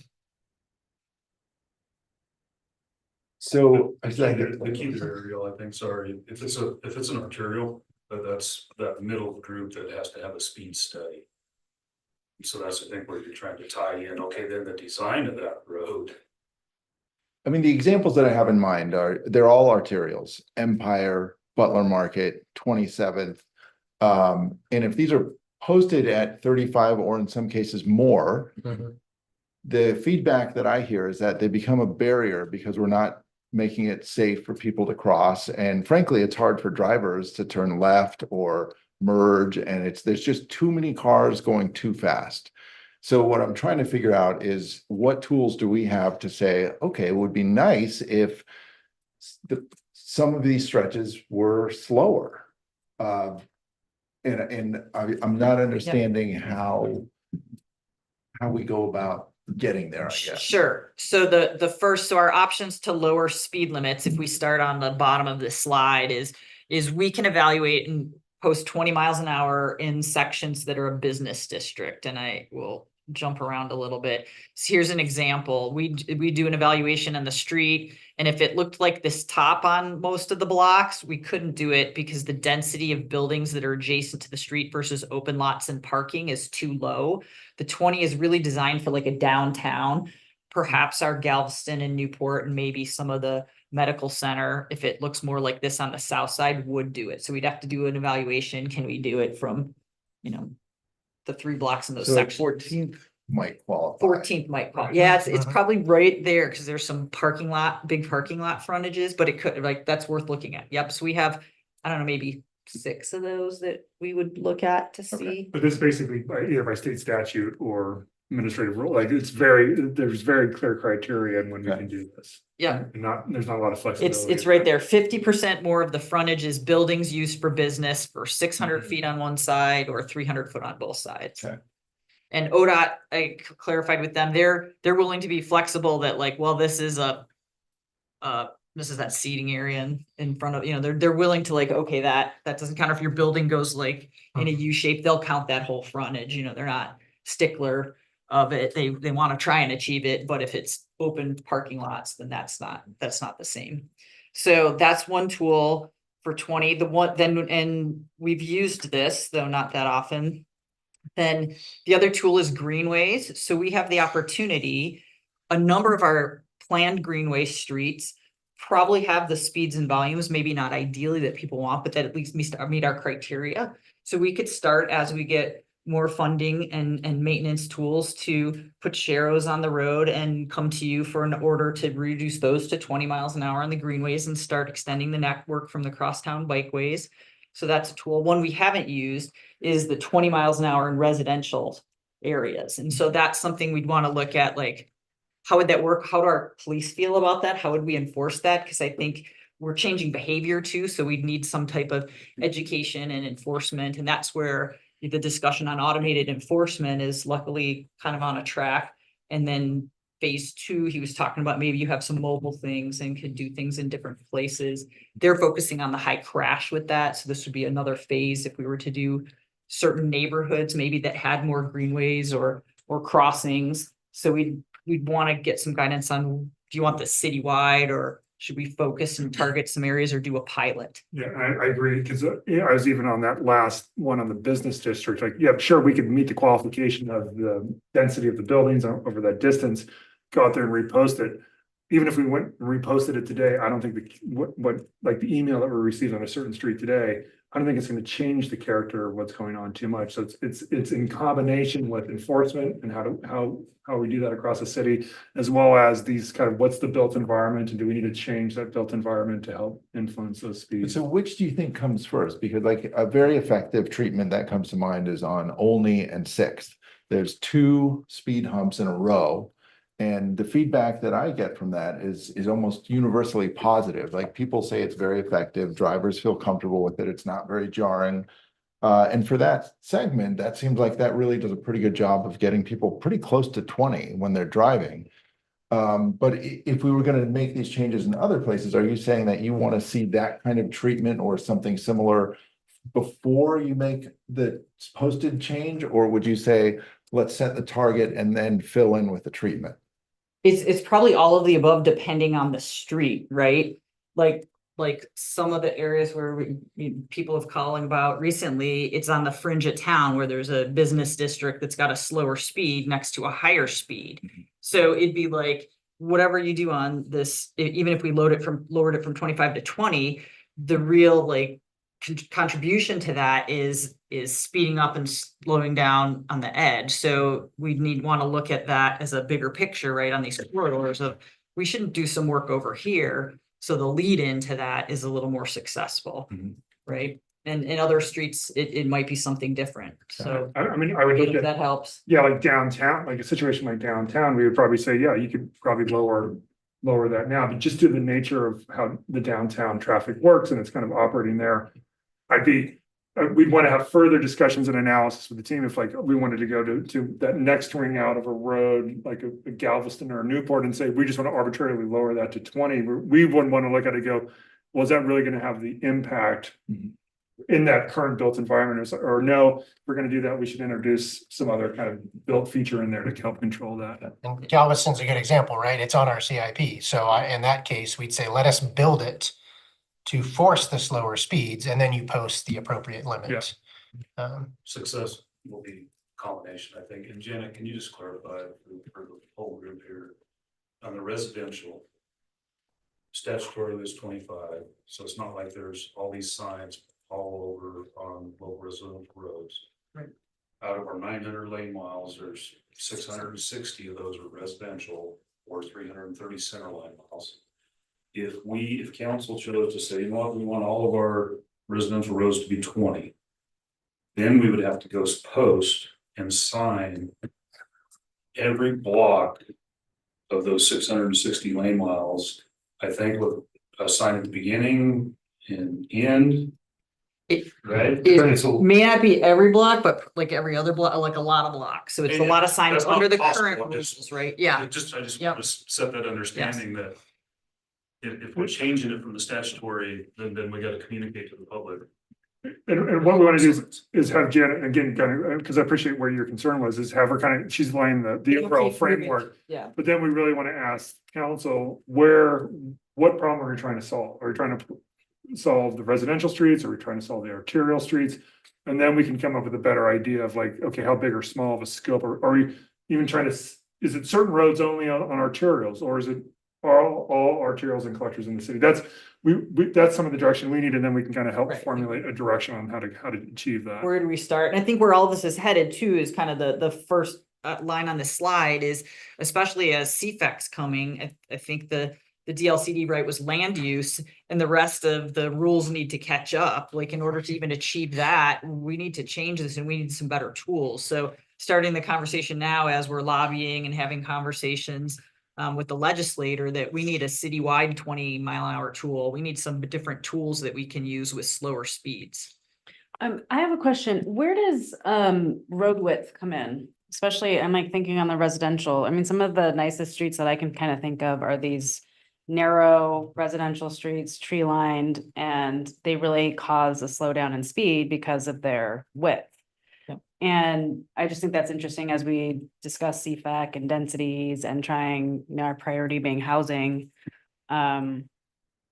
So. The key variable, I think, sorry, if it's an arterial, that's that middle group that has to have a speed study. So that's, I think, where you're trying to tie in, okay, then the design of that road. I mean, the examples that I have in mind they're all arterials, Empire, Butler Market, 27th. And if these are posted at 35 or in some cases more, Mhm. the feedback that I hear is that they become a barrier because we're not making it safe for people to cross. And frankly, it's hard for drivers to turn left or merge, and there's just too many cars going too fast. So what I'm trying to figure out is what tools do we have to say, okay, it would be nice if some of these stretches were slower. And I'm not understanding how we go about getting there, I guess. Sure. So so our options to lower speed limits, if we start on the bottom of this slide, is we can evaluate and post 20 miles an hour in sections that are a business district. And I will jump around a little bit. So here's an example. We do an evaluation on the street, and if it looked like this top on most of the blocks, we couldn't do it because the density of buildings that are adjacent to the street versus open lots and parking is too low. The 20 is really designed for like a downtown, perhaps our Galveston and Newport and maybe some of the medical center, if it looks more like this on the south side, would do it. So we'd have to do an evaluation. Can we do it from, the 3 blocks in those So at sections? 14th might qualify. 14th might call. Yeah, it's Mhm. probably right there because there's some big parking lot frontages, but it could, like, that's worth looking at. Yep, so we have, I don't know, maybe 6 of those that we would look at to see. But this basically either by state statute or administrative rule, like there's very clear criteria in when we can do this. Yeah. And there's not a lot of flexibility. It's right there. 50% more of the frontage is buildings used for business for 600 Mhm. feet on one side or 300 foot on both sides. Okay. And ODOT, I clarified with them, they're willing to be flexible that like, well, this is that seating area in front of, they're willing to like, okay, that doesn't count if your building goes like in a U shape, they'll count that whole frontage, they're not stickler of it. They want to try and achieve it, but if it's open parking lots, then that's not the same. So that's one tool for 20. And we've used this, though not that often. Then the other tool is greenways. So we have the opportunity, a number of our planned greenway streets probably have the speeds and volumes, maybe not ideally that people want, but that at least meet our criteria. So we could start as we get more funding and maintenance tools to put sharrows on the road and come to you for an order to reduce those to 20 miles an hour on the greenways and start extending the network from the crosstown bikeways. So that's a tool. One we haven't used is the 20 miles an hour in residential areas. And so that's something we'd want to look at, like, how would that work? How do our police feel about that? How would we enforce that? Because I think we're changing behavior too. So we'd need some type of education and enforcement. And that's where the discussion on automated enforcement is luckily kind of on a track. And then phase 2, he was talking about maybe you have some mobile things and could do things in different places. They're focusing on the high crash with that. So this would be another phase if we were to do certain neighborhoods, maybe that had more greenways or crossings. So we'd want to get some guidance on, do you want this citywide or should we focus and target some areas or do a pilot? Yeah, I agree, because I was even on that last one on the business district, like, yeah, sure, we could meet the qualification of the density of the buildings over that distance, go out there and repost it. Even if we went and reposted it today, I don't think what like the email that we received on a certain street today, I don't think it's going to change the character of what's going on too much. So it's in combination with enforcement and how we do that across the city, as well as these kind of what's the built environment and do we need to change that built environment to help influence those speeds. So which do you think comes first? Because like a very effective treatment that comes to mind is on Olney and 6th. There's 2 speed humps in a row. And the feedback that I get from that is almost universally positive. Like people say it's very effective. Drivers feel comfortable with it. It's not very jarring. And for that segment, that seems like that really does a pretty good job of getting people pretty close to 20 when they're driving. But if we were going to make these changes in other places, are you saying that you want to see that kind of treatment or something similar before you make the posted change? Or would you say, let's set the target and then fill in with the treatment? It's probably all of the above, depending on the street, right? Like some of the areas where people have calling about recently, it's on the fringe of town where there's a business district that's got a slower speed next to a higher speed. So it'd be like, whatever you do on this, even if we lowered it from 25 to 20, the real like contribution to that is speeding up and slowing down on the edge. So we want to look at that as a bigger picture, right? On these corridors of, we shouldn't do some work over here. So the lead into that is a little more successful, right? And in other streets, it might be something different. So I mean, I would look if at, that helps. yeah, like downtown, like a situation like downtown, we would probably say, yeah, you could probably lower that now, but just due to the nature of how the downtown traffic works and it's kind of operating there, we'd want to have further discussions and analysis with the team if like we wanted to go to that next ring out of a road, like a Galveston or a Newport, and say, we just want to arbitrarily lower that to 20. We wouldn't want to look at it and go, well, is that really going to have the impact in that current built environment? Or no, if we're going to do that, we should introduce some other kind of built feature in there to help control that. And Galveston's a good example, right? It's on our CIP. So in that case, we'd say, let us build it to force the slower speeds, and then you post the appropriate limits. Success will be a combination, I think. And Janet, can you just clarify for the whole group here? On the residential, statutory is 25, so it's not like there's all these signs all over on local residential roads. Right. out of our 900 lane miles, there's 660 of those are residential or 330 center line miles. If council chose to say, you know what, we want all of our residential roads to be 20. Then we would have to go post and sign every block of those 660 lane miles, I think with a sign at the beginning and end. Right? It may not be every block, but like every other block, like a lot of blocks. So it's a Yeah, lot of signs that's not under the possible, current I'm just- rules, right? Yeah. I just Yep. want to set that understanding that. If we're changing it from the statutory, then we gotta communicate to the public. And what we want to do is have Janet, again, kind of, because I appreciate where your concern was, is have her kind of, she's laying the overall framework. Yeah. But then we really want to ask council what problem are we trying to solve? Are we trying to solve the residential streets? Are we trying to solve the arterial streets? And then we can come up with a better idea of like, okay, how big or small of a scope, or are we even trying to, is it certain roads only on arterials, or is it all arterials and collectors in the city? That's that's some of the direction we need, and then we can kind of help Right. formulate a direction on how to achieve that. Where do we start? And I think where all this is headed too is kind of the first line on the slide is, especially as CFAC's coming, I think the DLCD, right, was land use, and the rest of the rules need to catch up. Like, in order to even achieve that, we need to change this and we need some better tools. So starting the conversation now as we're lobbying and having conversations with the legislator, that we need a citywide 20-mile-an-hour tool. We need some different tools that we can use with slower speeds. I have a question. Where does road width come in? Especially, I'm like thinking on the residential. I mean, some of the nicest streets that I can kind of think of are these narrow residential streets, tree lined, and they really cause a slowdown in speed because of their width. Yep. And I just think that's interesting as we discuss CFAC and densities and trying, you know, our priority being housing.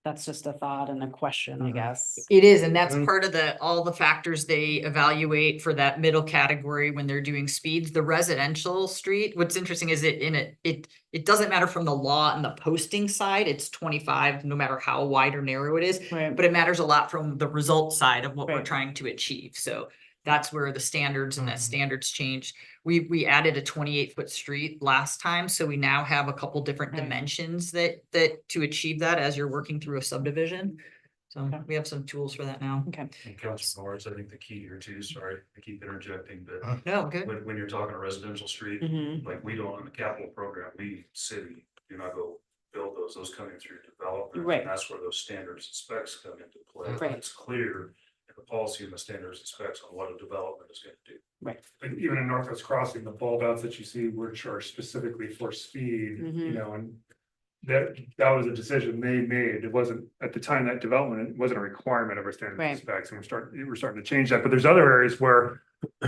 That's just a thought and a question, I guess. It is, and that's Mhm. part of all the factors they evaluate for that middle category when they're doing speeds. The residential street, what's interesting is it doesn't matter from the law and the posting side, it's 25, no matter how wide or narrow it is. Right. But it matters a lot from the result side of what we're Right. trying to achieve. So that's where the standards and that standards change. We added a 28-foot street last time, so we now have a couple different Right. dimensions that to achieve that as you're working through a subdivision. So Okay. we have some tools for that now. Okay. And Councilor Norris, I think the key here too, sorry, I keep interjecting, but No, good. when you're talking a residential street, Mhm. like we don't, in the capital program, we city do not go build those coming through development. Right. And that's where those standards and specs come into play. Right. It's clear in the policy and the standards and specs on what a development is gonna do. And even in Northwest Crossing, the bulb outs that you see, which are specifically for speed, you Mhm. know, and that was a decision they made. It wasn't, at the time, that development, it wasn't a requirement of our standards and Right. specs, and we're starting to change that. But there's other areas where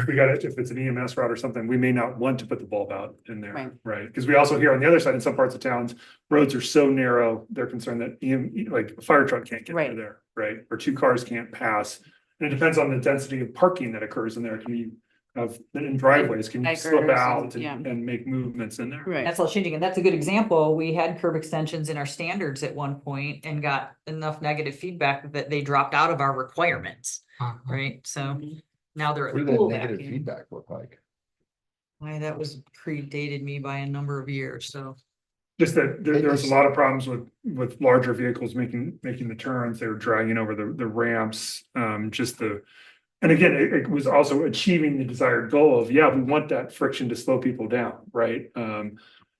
we got it, if it's an EMS route or something, we may not want to put the bulb out in there, Right. right? Because we also hear on the other side, in some parts of towns, roads are so narrow, they're concerned that like a fire truck can't get Right. through there, right? Or two cars can't pass. And it depends on the density of parking that occurs in there. Can you have, in driveways, can you slip Bikers and- out yeah. and make movements in there? Right. That's all changing, and that's a good example. We had curb extensions in our standards at one point and got enough negative feedback that they dropped out of our requirements, right? So Mhm. now they're. What at did that pool negative vacuum. feedback look like? Why, that was predated me by a number of years, so. Just that there's a lot of problems with larger vehicles making the turns. They were dragging over the ramps, and again, it was also achieving the desired goal of, yeah, we want that friction to slow people down, right?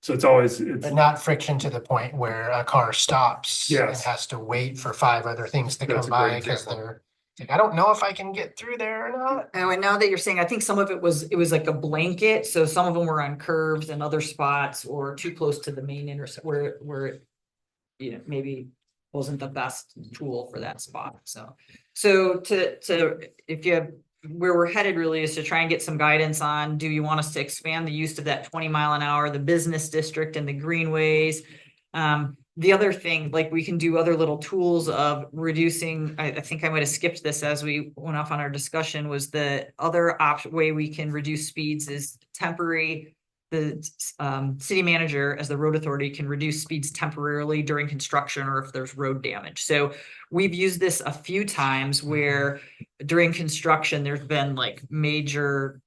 So it's But not friction to the point where a car stops and Yes. has to wait for 5 other things to That's come a great by because example. they're like, I don't know if I can get through there or not. And now that you're saying, I think some of it was like a blanket, so some of them were on curves and other spots or too close to the main where it, you know, maybe wasn't the best tool for that spot, so. So if you have, where we're headed really is to try and get some guidance on, do you want us to expand the use of that 20-mile-an-hour, the business district and the greenways? The other thing, like we can do other little tools of reducing, I think I might have skipped this as we went off on our discussion, was the other way we can reduce speeds is temporary. The city manager, as the road authority, can reduce speeds temporarily during construction or if there's road damage. So we've used this a few times where during construction, there's been like major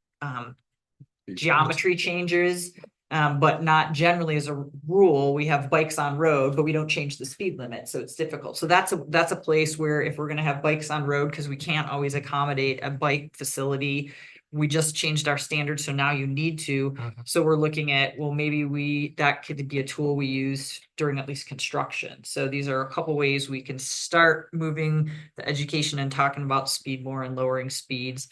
geometry changes. But not generally as a rule, we have bikes on road, but we don't change the speed limit, so it's difficult. So that's a place where if we're gonna have bikes on road, because we can't always accommodate a bike facility. We just changed our standards, so now you need to. So we're looking at, well, maybe that could be a tool we use during at least construction. So these are a couple ways we can start moving the education and talking about speed more and lowering speeds.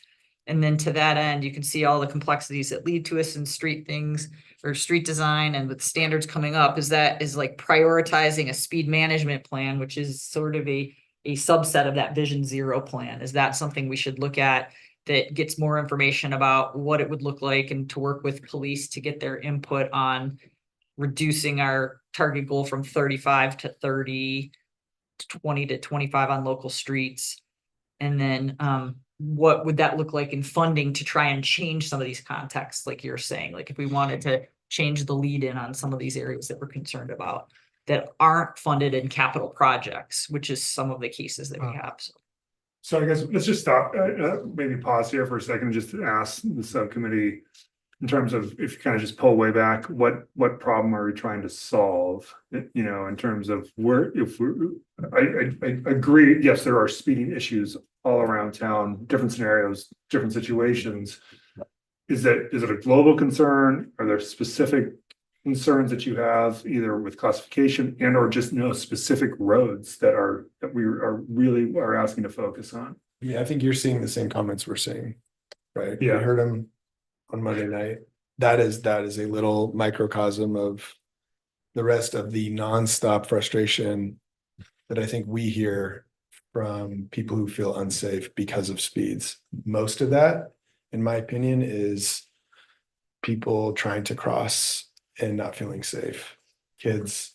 And then to that end, you can see all the complexities that lead to us in street things or street design, and with standards coming up, is like prioritizing a speed management plan, which is sort of a subset of that Vision Zero plan. Is that something we should look at that gets more information about what it would look like, and to work with police to get their input on reducing our target goal from 35 to 30, to 20 to 25 on local streets? And then what would that look like in funding to try and change some of these contexts, like you're saying, like if we wanted to change the lead in on some of these areas that we're concerned about that aren't funded in capital projects, which is some of the cases that we have. So I guess let's just stop, maybe pause here for a second, just to ask the subcommittee in terms of, if you kind of just pull way back, what problem are we trying to solve? You know, in terms of I agree, yes, there are speeding issues all around town, different scenarios, different situations. Is it a global concern? Are there specific concerns that you have either with classification and or just specific roads that we are really asking to focus on? Yeah, I think you're seeing the same comments we're seeing, right? Yeah. We heard them on Monday night. That is a little microcosm of the rest of the nonstop frustration that I think we hear from people who feel unsafe because of speeds. Most of that, in my opinion, is people trying to cross and not feeling safe. Kids,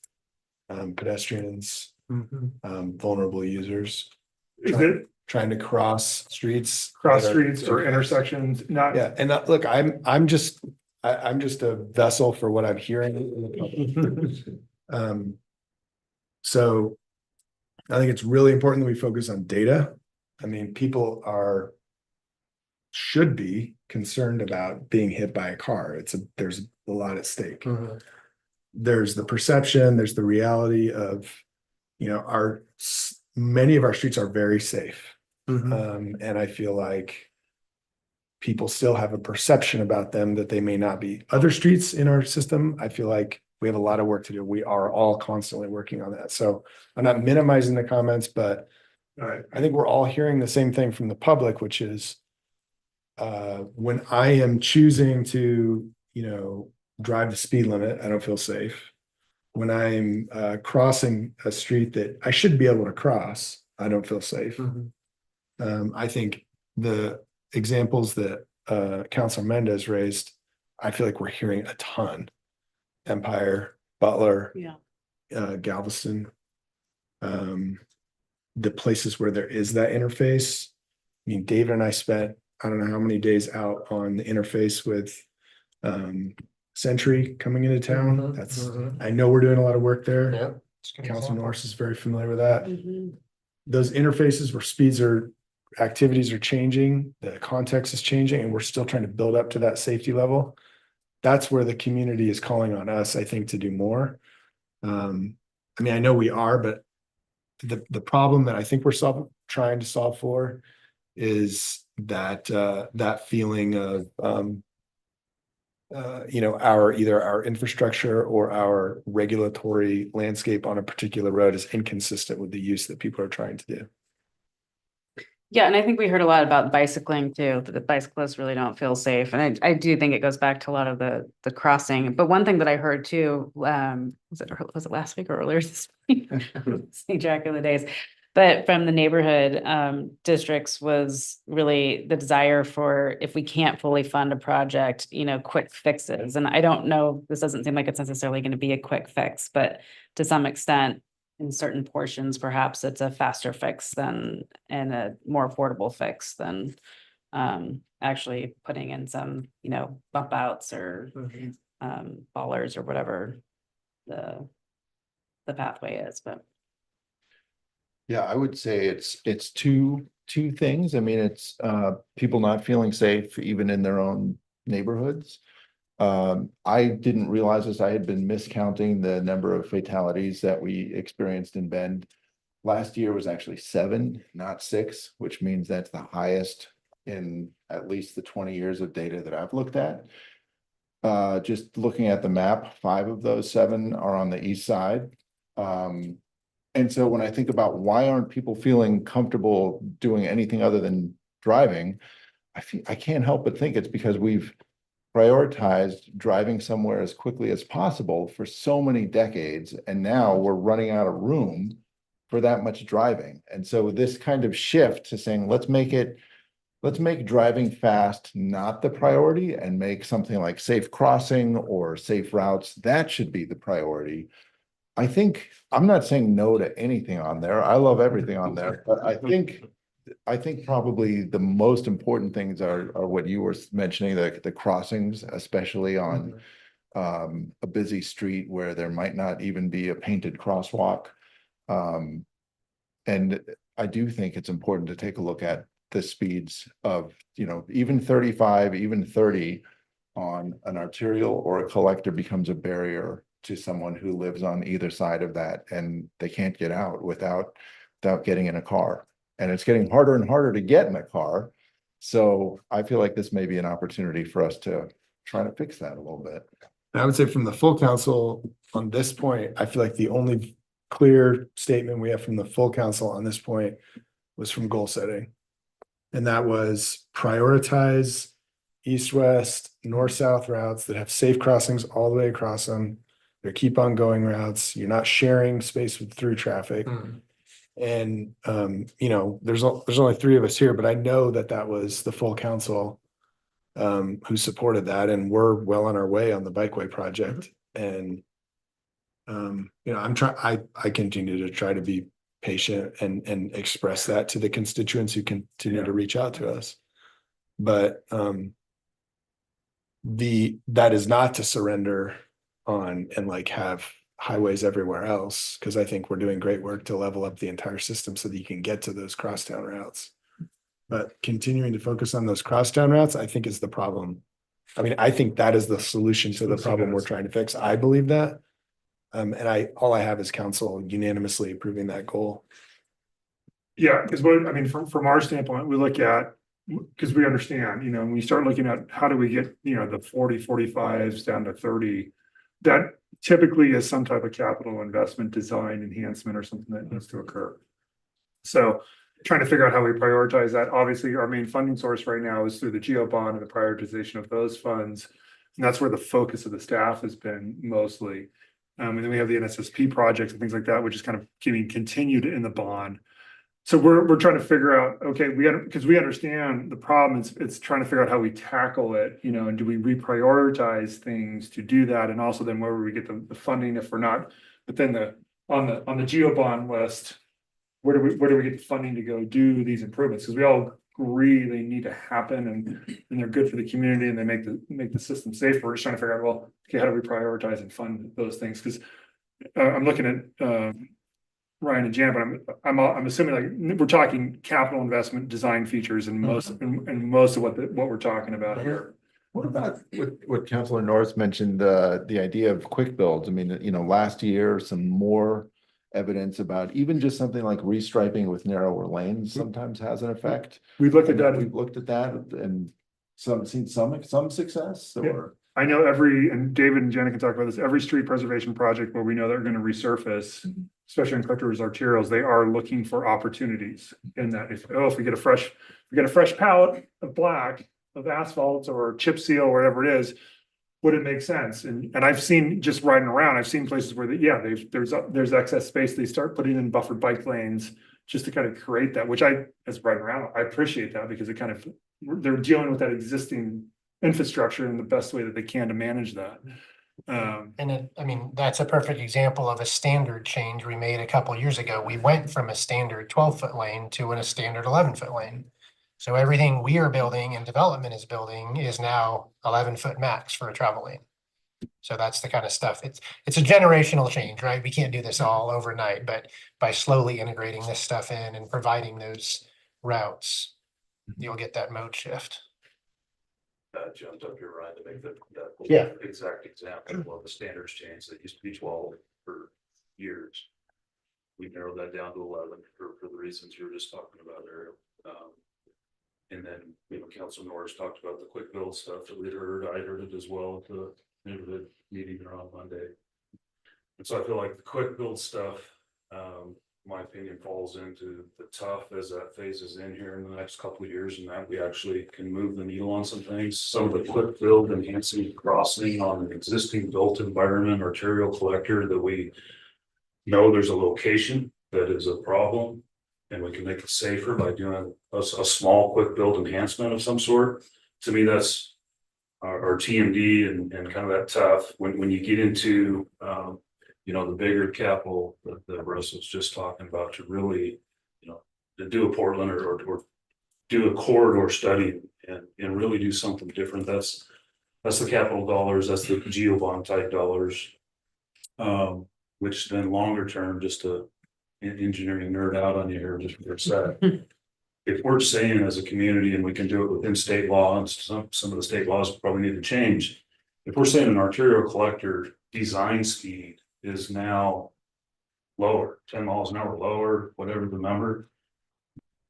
pedestrians, vulnerable users. Is it Trying to cross streets. cross that are- streets or intersections? Not. Yeah, and look, I'm just a vessel for what I'm hearing in the public. So I think it's really important that we focus on data. I mean, people should be concerned about being hit by a car. There's a lot at stake. There's the perception, there's the reality of, many of our streets are very safe. And I feel like people still have a perception about them that they may not be. Other streets in our system, I feel like we have a lot of work to do. We are all constantly working on that. So I'm not minimizing the comments, but I think we're all hearing the same thing from the public, which is when I am choosing to, drive the speed limit, I don't feel safe. When I'm crossing a street that I should be able to cross, I don't feel safe. I think the examples that Councilor Mendez raised, I feel like we're hearing a ton. Empire, Butler, Galveston, the places where there is that interface. I mean, David and I spent, I don't know how many days out on the interface with Century coming into town. I know we're doing a lot of work there. Yeah. Councilor Norris is very familiar with that. Those interfaces where activities are changing, the context is changing, and we're still trying to build up to that safety level. That's where the community is calling on us, I think, to do more. I mean, I know we are, but the problem that I think we're trying to solve for is that feeling of either our infrastructure or our regulatory landscape on a particular road is inconsistent with the use that people are trying to do. Yeah, and I think we heard a lot about bicycling too, that the bicyclists really don't feel safe. And I do think it goes back to a lot of the crossing. But one thing that I heard too, was it last week or earlier this week? Losing track of the days. But from the neighborhood districts was really the desire for, if we can't fully fund a project, quick fixes. And I don't know, this doesn't seem like it's necessarily going to be a quick fix, but to some extent, in certain portions, perhaps it's a faster fix and a more affordable fix than actually putting in some, bump outs or ballers or whatever the pathway is, but. Yeah, I would say it's two things. I mean, it's people not feeling safe even in their own neighborhoods. I didn't realize this. I had been miscounting the number of fatalities that we experienced in Bend. Last year was actually 7, not 6, which means that's the highest in at least the 20 years of data that I've looked at. Just looking at the map, 5 of those 7 are on the east side. And so when I think about why aren't people feeling comfortable doing anything other than driving, I can't help but think it's because we've prioritized driving somewhere as quickly as possible for so many decades, and now we're running out of room for that much driving. And so this kind of shift to saying, let's make driving fast not the priority and make something like safe crossing or safe routes, that should be the priority. I think, I'm not saying no to anything on there. I love everything on there, but I think probably the most important things are what you were mentioning, the crossings, especially on a busy street where there might not even be a painted crosswalk. And I do think it's important to take a look at the speeds of, even 35, even 30 on an arterial or a collector becomes a barrier to someone who lives on either side of that, and they can't get out without getting in a car. And it's getting harder and harder to get in a car. So I feel like this may be an opportunity for us to try to fix that a little bit. I would say from the full council on this point, I feel like the only clear statement we have from the full council on this point was from goal setting. And that was prioritize east-west, north-south routes that have safe crossings all the way across them. They're keep on going routes. You're not sharing space with through traffic. And, there's only 3 of us here, but I know that was the full council who supported that, and we're well on our way on the bikeway project. And, I continue to try to be patient and express that to the constituents who continue to reach out to us. But, that is not to surrender on and have highways everywhere else, because I think we're doing great work to level up the entire system so that you can get to those crosstown routes. But continuing to focus on those crosstown routes, I think, is the problem. I mean, I think that is the solution to the problem we're trying to fix. I believe that. And all I have is council unanimously approving that goal. Yeah, because from our standpoint, we look at, because we understand, when we start looking at how do we get, the 40, 45s down to 30, that typically is some type of capital investment, design enhancement, or something that needs to occur. So trying to figure out how we prioritize that. Obviously, our main funding source right now is through the GEO bond and the prioritization of those funds. And that's where the focus of the staff has been mostly. And then we have the NSSP projects and things like that, which is kind of getting continued in the bond. So we're trying to figure out, okay, because we understand the problem. It's trying to figure out how we tackle it, and do we reprioritize things to do that, and also then where would we get the funding if we're not within on the GEO bond list, where do we get the funding to go do these improvements? Because we all agree they need to happen and they're good for the community and they make the system safer. We're just trying to figure out, well, okay, how do we prioritize and fund those things? Because I'm looking at Ryan and Jan, but I'm assuming we're talking capital investment, design features, and most of what we're talking about here. What about what Councilor Norris mentioned, the idea of quick builds? I mean, last year, some more evidence about even just something like restriping with narrower lanes sometimes has an effect. We've looked at that. We've looked at that and seen some success, or. I know and David and Jenna can talk about this, every street preservation project where we know they're going to resurface, especially in collectors arterials, they are looking for opportunities in that. If we get a fresh pallet of black of asphalt or chip seal, or whatever it is, would it make sense? And I've seen, just riding around, I've seen places where there's excess space. They start putting in buffered bike lanes just to kind of create that, which as riding around, I appreciate that, because they're dealing with that existing infrastructure in the best way that they can to manage that. That's a perfect example of a standard change we made a couple years ago. We went from a standard 12-foot lane to a standard 11-foot lane. So everything we are building and development is building is now 11-foot max for a travel lane. So that's the kind of stuff. It's a generational change, right? We can't do this all overnight, but by slowly integrating this stuff in and providing those routes, you'll get that mode shift. jumped up here, Ryan, to make that Yeah. exact example. Well, the standards changed. That used to be 12 for years. We narrowed that down to 11 for the reasons you were just talking about, Ariel. And then, Council Norris talked about the quick build stuff that we'd heard. I heard it as well at the neighborhood meeting there on Monday. And so I feel like the quick build stuff, my opinion, falls into the tough as that phases in here in the next couple of years, and that we actually can move the needle on some things. Some of the quick build enhancing crossing on an existing built environment arterial collector that we know there's a location that is a problem, and we can make it safer by doing a small quick build enhancement of some sort. To me, that's our TMD and kind of that tough. When you get into the bigger capital that Russ was just talking about, to really, to do a Portland or do a corridor study and really do something different. That's the capital dollars, that's the GeoBond type dollars. Which then longer term, just to engineering nerd out on you here just for a sec. If we're saying as a community, and we can do it within state law, and some of the state laws probably need to change. If we're saying an arterial collector design speed is now lower, 10 miles an hour lower, whatever the number,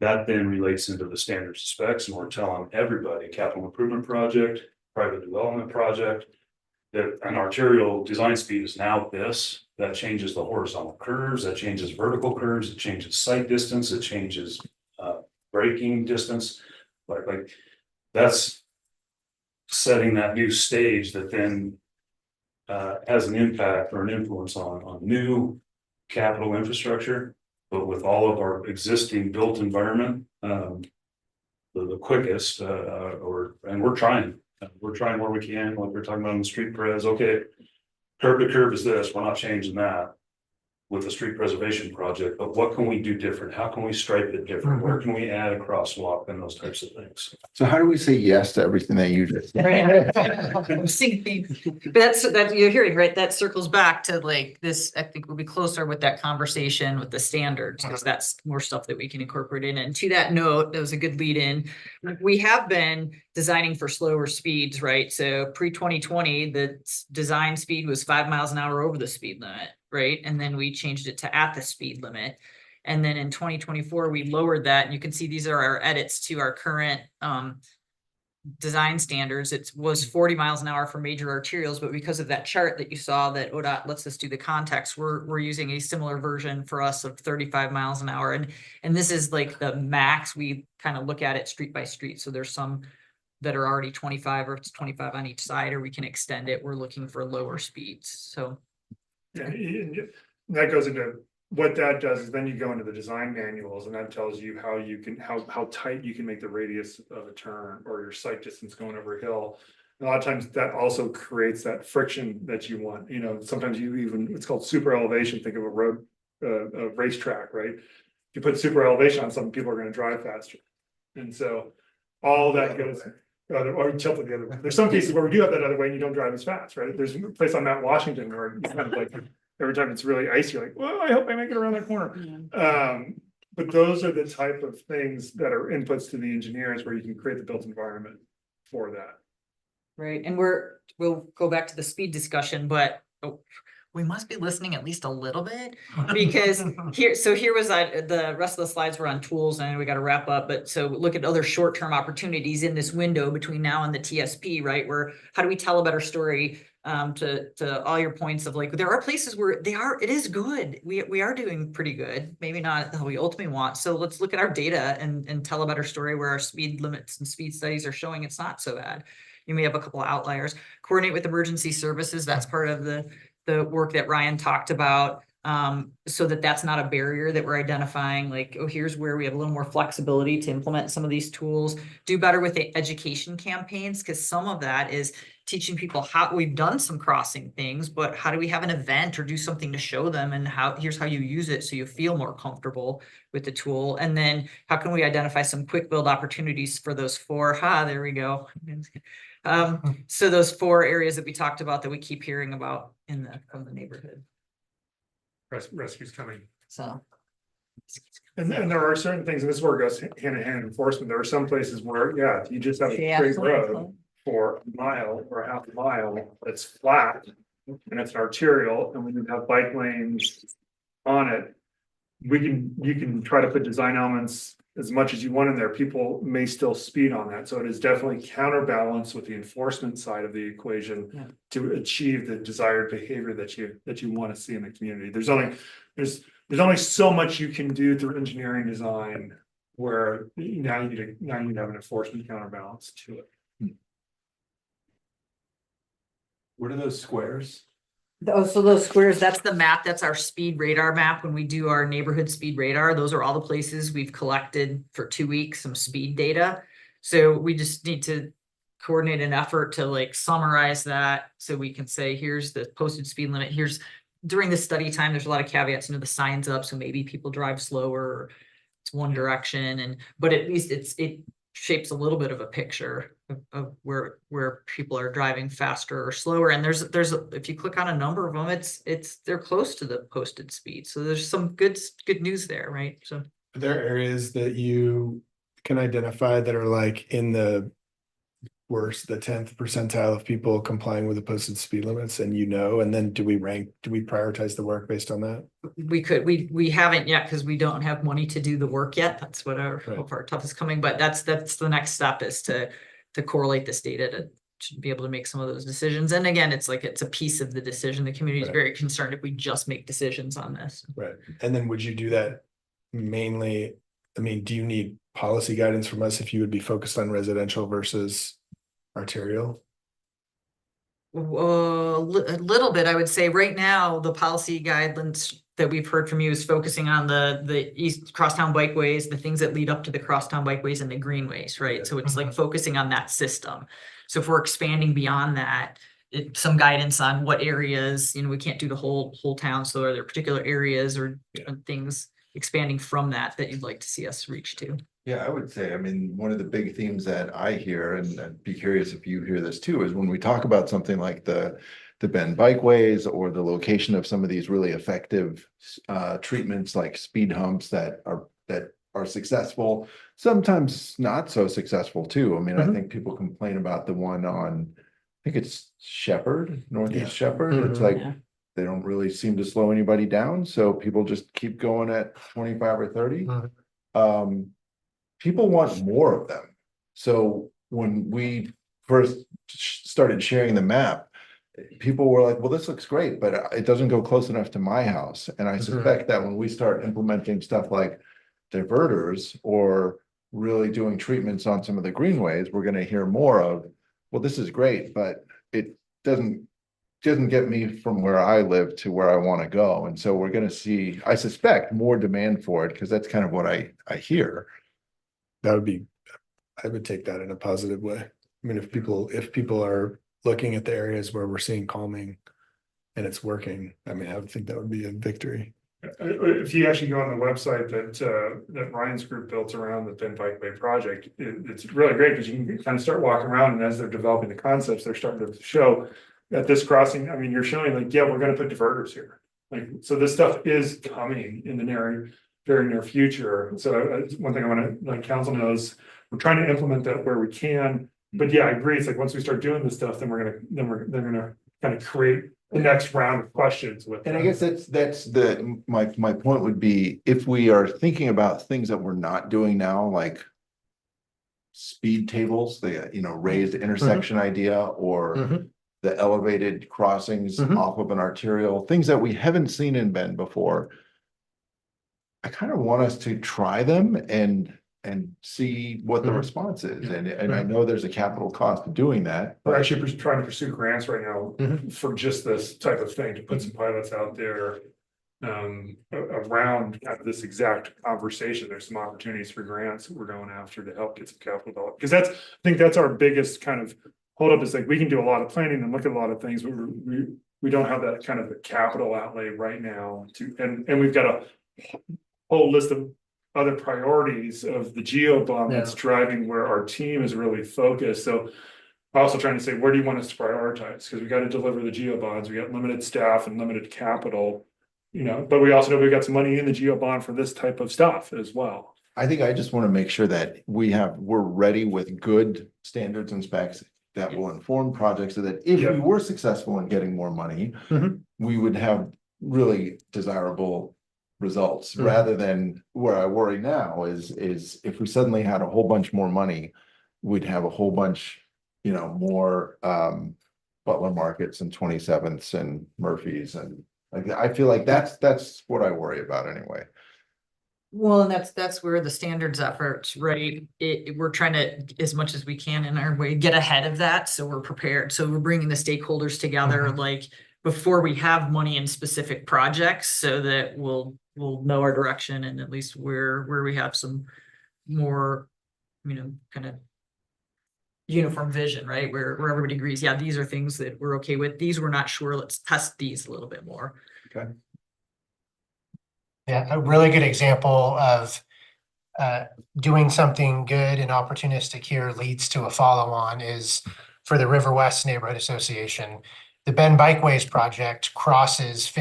that then relates into the standards specs, and we're telling everybody, capital improvement project, private development project, that an arterial design speed is now this. That changes the horizontal curves, that changes vertical curves, it changes sight distance, it changes braking distance. Like that's setting that new stage that then has an impact or an influence on new capital infrastructure, but with all of our existing built environment, the quickest, and we're trying where we can, like we're talking about on the street pres. Okay, curb to curb is this, we're not changing that with the street preservation project, but what can we do different? How can we stripe it different? Where can we add a crosswalk and those types of things? So how do we say yes to everything that you just said? But that's you're hearing, right? That circles back to like this. I think we'll be closer with that conversation with the standards, because that's more stuff that we can incorporate in. And to that note, that was a good lead in. We have been designing for slower speeds, right? So pre-2020, the design speed was 5 miles an hour over the speed limit, right? And then we changed it to at the speed limit. And then in 2024, we lowered that. And you can see these are our edits to our current design standards. It was 40 miles an hour for major arterials, but because of that chart that you saw that ODOT lets us do the context, we're using a similar version for us of 35 miles an hour. And this is like the max. We kind of look at it street by street. So there's some that are already 25, or it's 25 on each side, or we can extend it. We're looking for lower speeds. So Yeah, and that goes into what that does is then you go into the design manuals, and that tells you how you can, how tight you can make the radius of a turn or your sight distance going over a hill. And a lot of times that also creates that friction that you want. Sometimes you even, it's called super elevation. Think of a road, a racetrack, right? If you put super elevation on something, people are going to drive faster. And so all that goes, or tilt it the other way. There's some cases where we do have that other way and you don't drive as fast, right? There's a place on Mount Washington where you kind of like, every time it's really icy, you're like, well, I hope I make it around that corner. Yeah. But those are the type of things that are inputs to the engineers where you can create the built environment for that. right. And we'll go back to the speed discussion, but we must be listening at least a little bit, because here was the rest of the slides were on tools, and we got to wrap up. But so look at other short-term opportunities in this window between now and the TSP, right? Where how do we tell a better story? To all your points of like, there are places where it is good. We are doing pretty good, maybe not how we ultimately want. So let's look at our data and tell a better story where our speed limits and speed studies are showing it's not so bad. You may have a couple of outliers. Coordinate with emergency services. That's part of the work that Ryan talked about, so that's not a barrier that we're identifying, like, oh, here's where we have a little more flexibility to implement some of these tools. Do better with the education campaigns, because some of that is teaching people how we've done some crossing things, but how do we have an event or do something to show them, and here's how you use it so you feel more comfortable with the tool. And then how can we identify some quick build opportunities for those four? There we go. So those 4 areas that we talked about that we keep hearing about from the neighborhood. Rescue's coming. So. And there are certain things, and this is where it goes hand in hand enforcement. There are some places where, yeah, you just have a straight road. for a mile or half a mile that's flat and it's an arterial and we can have bike lanes on it, you can try to put design elements as much as you want in there. People may still speed on that. So it is definitely counterbalanced with the enforcement side of the equation Yeah. to achieve the desired behavior that you want to see in the community. There's only so much you can do through engineering design where now you need to have an enforcement counterbalance to it. What are those squares? So those squares, that's the map, that's our speed radar map. When we do our neighborhood speed radar, those are all the places we've collected for 2 weeks, some speed data. So we just need to coordinate an effort to like summarize that. So we can say, here's the posted speed limit. Here's during the study time, there's a lot of caveats, the signs up. So maybe people drive slower, or it's one direction, but at least it shapes a little bit of a picture of where people are driving faster or slower. And if you click on a number of them, they're close to the posted speed. So there's some good news there, right? So Are there areas that you can identify that are like in the worst, the 10th percentile of people complying with the posted speed limits, and and then do we prioritize the work based on that? we haven't yet, because we don't have money to do the work yet. That's what our tough is coming, but that's the next step, is to correlate this data to be able to make some of those decisions. And again, it's a piece of the decision. The community is very concerned if we just make decisions on this. Right. And then would you do that mainly? I mean, do you need policy guidance from us if you would be focused on residential versus arterial? A little bit, I would say. Right now, the policy guidelines that we've heard from you is focusing on the east crosstown bikeways, the things that lead up to the crosstown bikeways and the greenways, right? So it's like focusing on that system. So if we're expanding beyond that, some guidance on what areas, we can't do the whole town. So are there particular areas or things expanding from that you'd like to see us reach to? Yeah, I would say, I mean, one of the big themes that I hear, and I'd be curious if you hear this too, is when we talk about something like the bend bikeways or the location of some of these really effective treatments like speed humps that are successful, sometimes not so successful too. I mean, I think people complain about the one on, I think it's Shepherd, Northeast Shepherd. It's like, they don't really seem to slow anybody down. So people just keep going at 25 or 30. People want more of them. So when we first started sharing the map, people were like, well, this looks great, but it doesn't go close enough to my house. And I suspect that when we start implementing stuff like diverters or really doing treatments on some of the greenways, we're going to hear more of, well, this is great, but it doesn't get me from where I live to where I want to go. And so we're going to see, I suspect, more demand for it, because that's kind of what I hear. I would take that in a positive way. I mean, if people are looking at the areas where we're seeing calming and it's working, I mean, I would think that would be a victory. If you actually go on the website that Ryan's group built around the Bend Bikeway project, it's really great because you can kind of start walking around, and as they're developing the concepts, they're starting to show at this crossing. I mean, you're showing like, yeah, we're going to put diverters here. Like, so this stuff is coming in the very near future. So one thing I want to let council knows, we're trying to implement that where we can. But yeah, I agree. It's like once we start doing this stuff, then they're gonna kind of create the next round of questions with. And I guess that's my point would be, if we are thinking about things that we're not doing now, like speed tables, the raised intersection idea, or the elevated crossings off of an arterial, things that we haven't seen in Bend before. I kind of want us to try them and see what the response is. And I know there's a capital cost of doing that. We're actually trying to pursue grants right now for just this type of thing, to put some pilots out there around kind of this exact conversation. There's some opportunities for grants that we're going after to help get some capital developed. Because I think that's our biggest kind of holdup, is like, we can do a lot of planning and look at a lot of things, but we don't have that kind of the capital outlay right now and we've got a whole list of other priorities of the geo bond that's driving where our team is really focused. So also trying to say, where do you want us to prioritize? Because we got to deliver the geo bonds. We got limited staff and limited capital, but we also know we've got some money in the geo bond for this type of stuff as well. I think I just want to make sure that we're ready with good standards and specs that will inform projects so that if Yeah. we were successful in getting more money, Mhm. we would have really desirable results, Mhm. rather than where I worry now is if we suddenly had a whole bunch more money, we'd have a whole bunch, more Butler Markets and 27ths and Murphys, and like, I feel like that's what I worry about anyway. Well, and that's where the standards efforts, right? We're trying to, as much as we can in our way, get ahead of that, so we're prepared. So we're bringing the stakeholders together, Mhm. like, before we have money in specific projects, so that we'll know our direction, and at least where we have some more, kind of uniform vision, right? Where everybody agrees, yeah, these are things that we're okay with. These we're not sure. Let's test these a little bit more. Yeah, a really good example of doing something good and opportunistic here leads to a follow-on is for the River West Neighborhood Association. The Ben Bikeways project crosses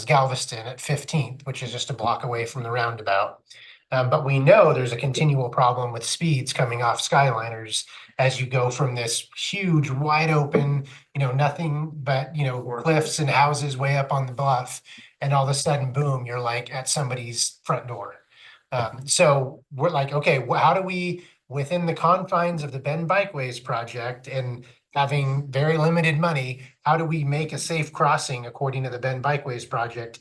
Galveston at 15th, which is just a block away from the roundabout. But we know there's a continual problem with speeds coming off Skyliners as you go from this huge, wide open, nothing but, cliffs and houses way up on the bluff. And all of a sudden, boom, you're like at somebody's front door. So we're like, okay, how do we, within the confines of the Ben Bikeways project and having very limited money, how do we make a safe crossing according to the Ben Bikeways project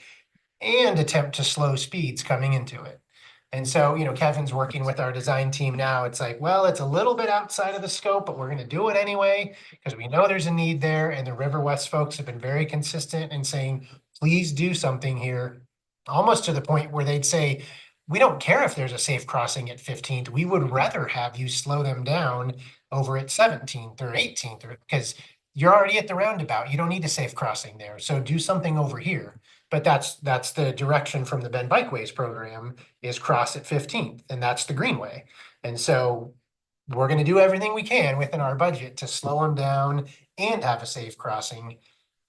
and attempt to slow speeds coming into it? And so, Kevin's working with our design team now. It's like, well, it's a little bit outside of the scope, but we're going to do it anyway because we know there's a need there. And the River West folks have been very consistent in saying, please do something here, almost to the point where they'd say, we don't care if there's a safe crossing at 15th. We would rather have you slow them down over at 17th or 18th, because you're already at the roundabout. You don't need a safe crossing there. So do something over here. But that's the direction from the Ben Bikeways program is cross at 15th, and that's the Greenway. And so we're going to do everything we can within our budget to slow them down and have a safe crossing.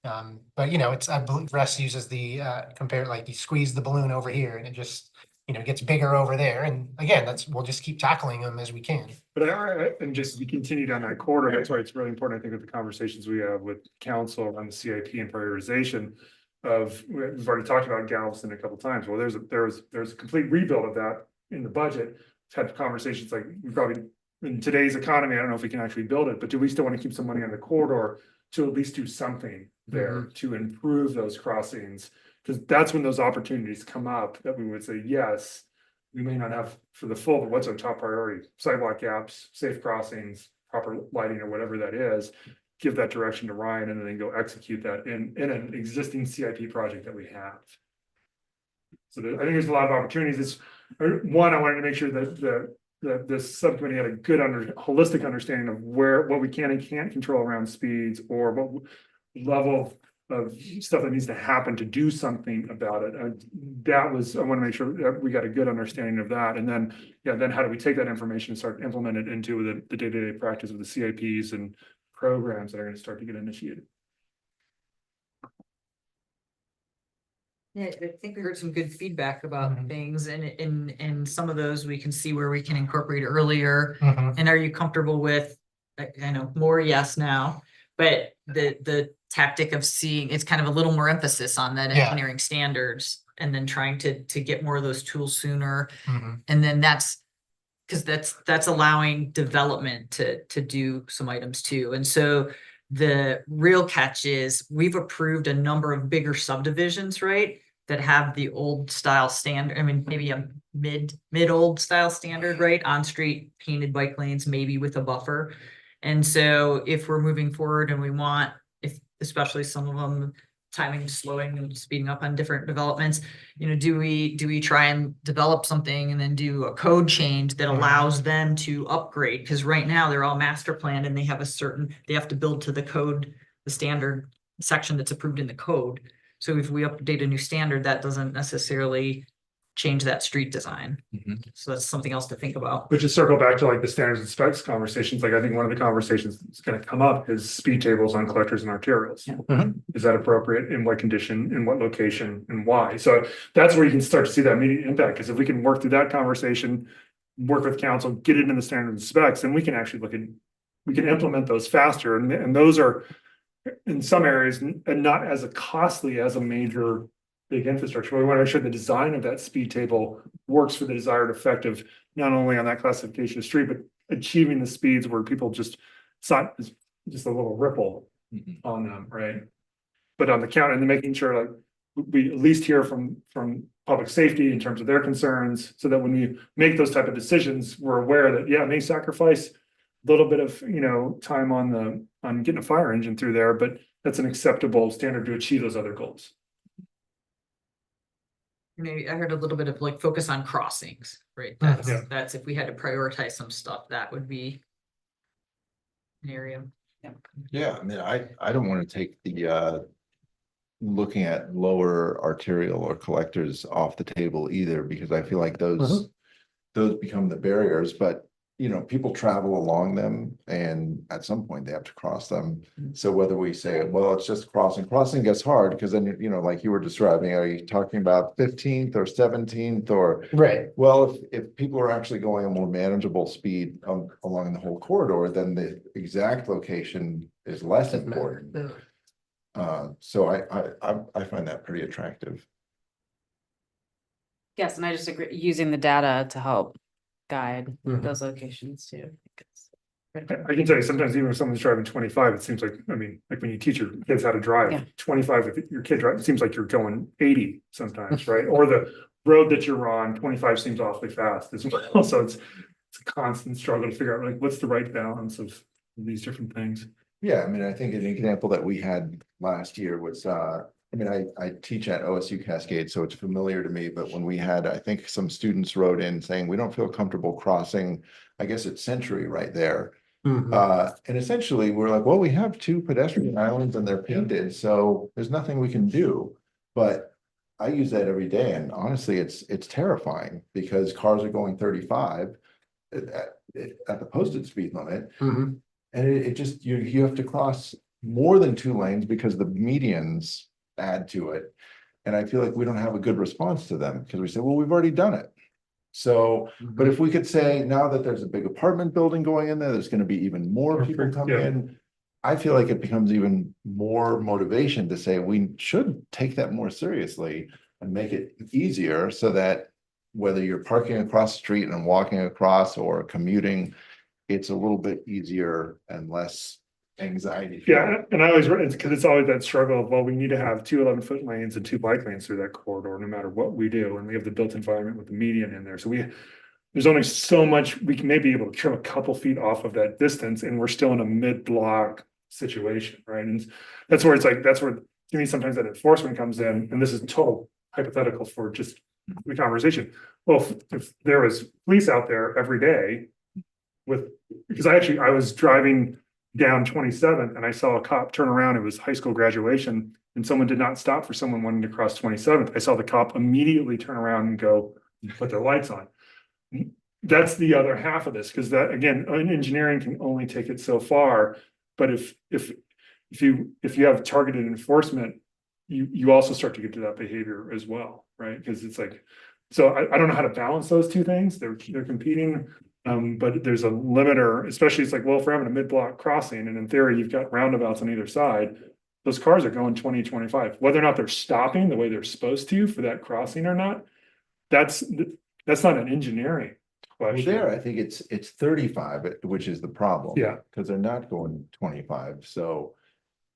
But it's, I believe Russ uses the compare, like you squeeze the balloon over here and it just gets bigger over there. And again, we'll just keep tackling them as we can. But and just we continue down that corridor. That's why it's really important, I think, with the conversations we have with council around the CIP and prioritization of, we've already talked about Galveston a couple of times. Well, there's a complete rebuild of that in the budget. We've had conversations like, we probably, in today's economy, I don't know if we can actually build it, but do we still want to keep some money on the corridor to at least do something there to improve those crossings? Because that's when those opportunities come up that we would say, yes, we may not have for the full, but what's our top priority? Sidewalk gaps, safe crossings, proper lighting, or whatever that is. Give that direction to Ryan and then go execute that in an existing CIP project that we have. So I think there's a lot of opportunities. It's one, I wanted to make sure that this subcommittee had a good holistic understanding of what we can and can't control around speeds, or what level of stuff that needs to happen to do something about it. I want to make sure that we got a good understanding of that. And then, then how do we take that information and start implementing it into the day-to-day practice of the CIPs and programs that are going to start to get initiated. Yeah, I think we heard some good feedback about things, and in some of those we can see where we can incorporate earlier. And are you comfortable with, I know more yes now, but the tactic of seeing, it's kind of a little more emphasis on that engineering standards, and then trying to get more of those tools sooner. And then that's allowing development to do some items too. And so the real catch is we've approved a number of bigger subdivisions, right, that have the old style standard. I mean, maybe a mid old style standard, right? On street painted bike lanes, maybe with a buffer. And so if we're moving forward and we want, especially some of them timing, slowing and speeding up on different developments, do we try and develop something and then do a code change that allows them to upgrade? Because right now they're all master planned and they have they have to build to the code, the standard section that's approved in the code. So if we update a new standard, that doesn't necessarily change that street design. So that's something else to think about. But just circle back to like the standards and specs conversations. Like I think one of the conversations that's going to come up is speed tables on collectors and arterials. Is that appropriate? In what condition, in what location, and why? So that's where you can start to see that immediate impact. Because if we can work through that conversation, work with council, get it in the standards and specs, then we can actually look at we can implement those faster, and those are in some areas and not as costly as a major big infrastructure. We want to make sure the design of that speed table works for the desired effect of not only on that classification of street, but achieving the speeds where people just, it's not it's just a little ripple on them, right? But on the count and then making sure like we at least hear from public safety in terms of their concerns, so that when we make those type of decisions, we're aware that, yeah, it may sacrifice a little bit of, time on getting a fire engine through there, but that's an acceptable standard to achieve those other goals. Maybe I heard a little bit of like focus on crossings, right? Yeah. That's if we had to prioritize some stuff, that would be an area. Yeah, I mean, I don't want to take the looking at lower arterial or collectors off the table either, because I feel like those become the barriers, but people travel along them and at some point they have to cross them. So whether we say, well, it's just crossing gets hard because then, like you were describing, are you talking about 15th or 17th or? Right. Well, if people are actually going a more manageable speed along the whole corridor, then the exact location is less important. So I find that pretty attractive. Yes, and I just agree, using the data to help guide Mhm. those locations too. I can tell you, sometimes even if someone's driving 25, it seems like, like when you teach your kids how to drive, Yeah. 25, if your kid drives, it seems like you're going 80 sometimes, right? Or the road that you're on, 25 seems awfully fast as well. So it's a constant struggle to figure out like, what's the right balance of these different things. Yeah, I mean, I think an example that we had last year was, I teach at OSU Cascade, so it's familiar to me, but when we had, I think some students wrote in saying, we don't feel comfortable crossing, I guess it's Century right there. And essentially we're like, well, we have 2 pedestrian islands and they're painted, so there's nothing we can do. But I use that every day, and honestly, it's terrifying because cars are going 35 at the posted speed limit. Mhm. And it just, you have to cross more than 2 lanes because the medians add to it. And I feel like we don't have a good response to them because we say, well, we've already done it. So, but if we could say now that there's a big apartment building going in there, there's going to be even more people Perfect, coming yeah. in. I feel like it becomes even more motivation to say we should take that more seriously and make it easier so that whether you're parking across the street and walking across or commuting, it's a little bit easier and less anxiety. Yeah, and I always, because it's always that struggle of, well, we need to have 2 11-foot lanes and 2 bike lanes through that corridor, no matter what we do, and we have the built environment with the median in there, so there's only so much, we can maybe able to trim a couple feet off of that distance, and we're still in a mid-block situation, right? And that's where to me, sometimes that enforcement comes in, and this is total hypothetical for just the conversation. Well, if there was police out there every day because I was driving down 27 and I saw a cop turn around, it was high school graduation, and someone did not stop for someone wanting to cross 27th. I saw the cop immediately turn around and go put their lights on. That's the other half of this, because that, again, engineering can only take it so far. But if you have targeted enforcement, you also start to get to that behavior as well, right? Because it's like, so I don't know how to balance those 2 things. They're competing. But there's a limiter, especially it's like, well, if we're having a mid-block crossing and in theory, you've got roundabouts on either side, those cars are going 20, 25, whether or not they're stopping the way they're supposed to for that crossing or not. That's not an engineering Well, question. there, I think it's 35, which is the problem. Yeah. Because they're not going 25. So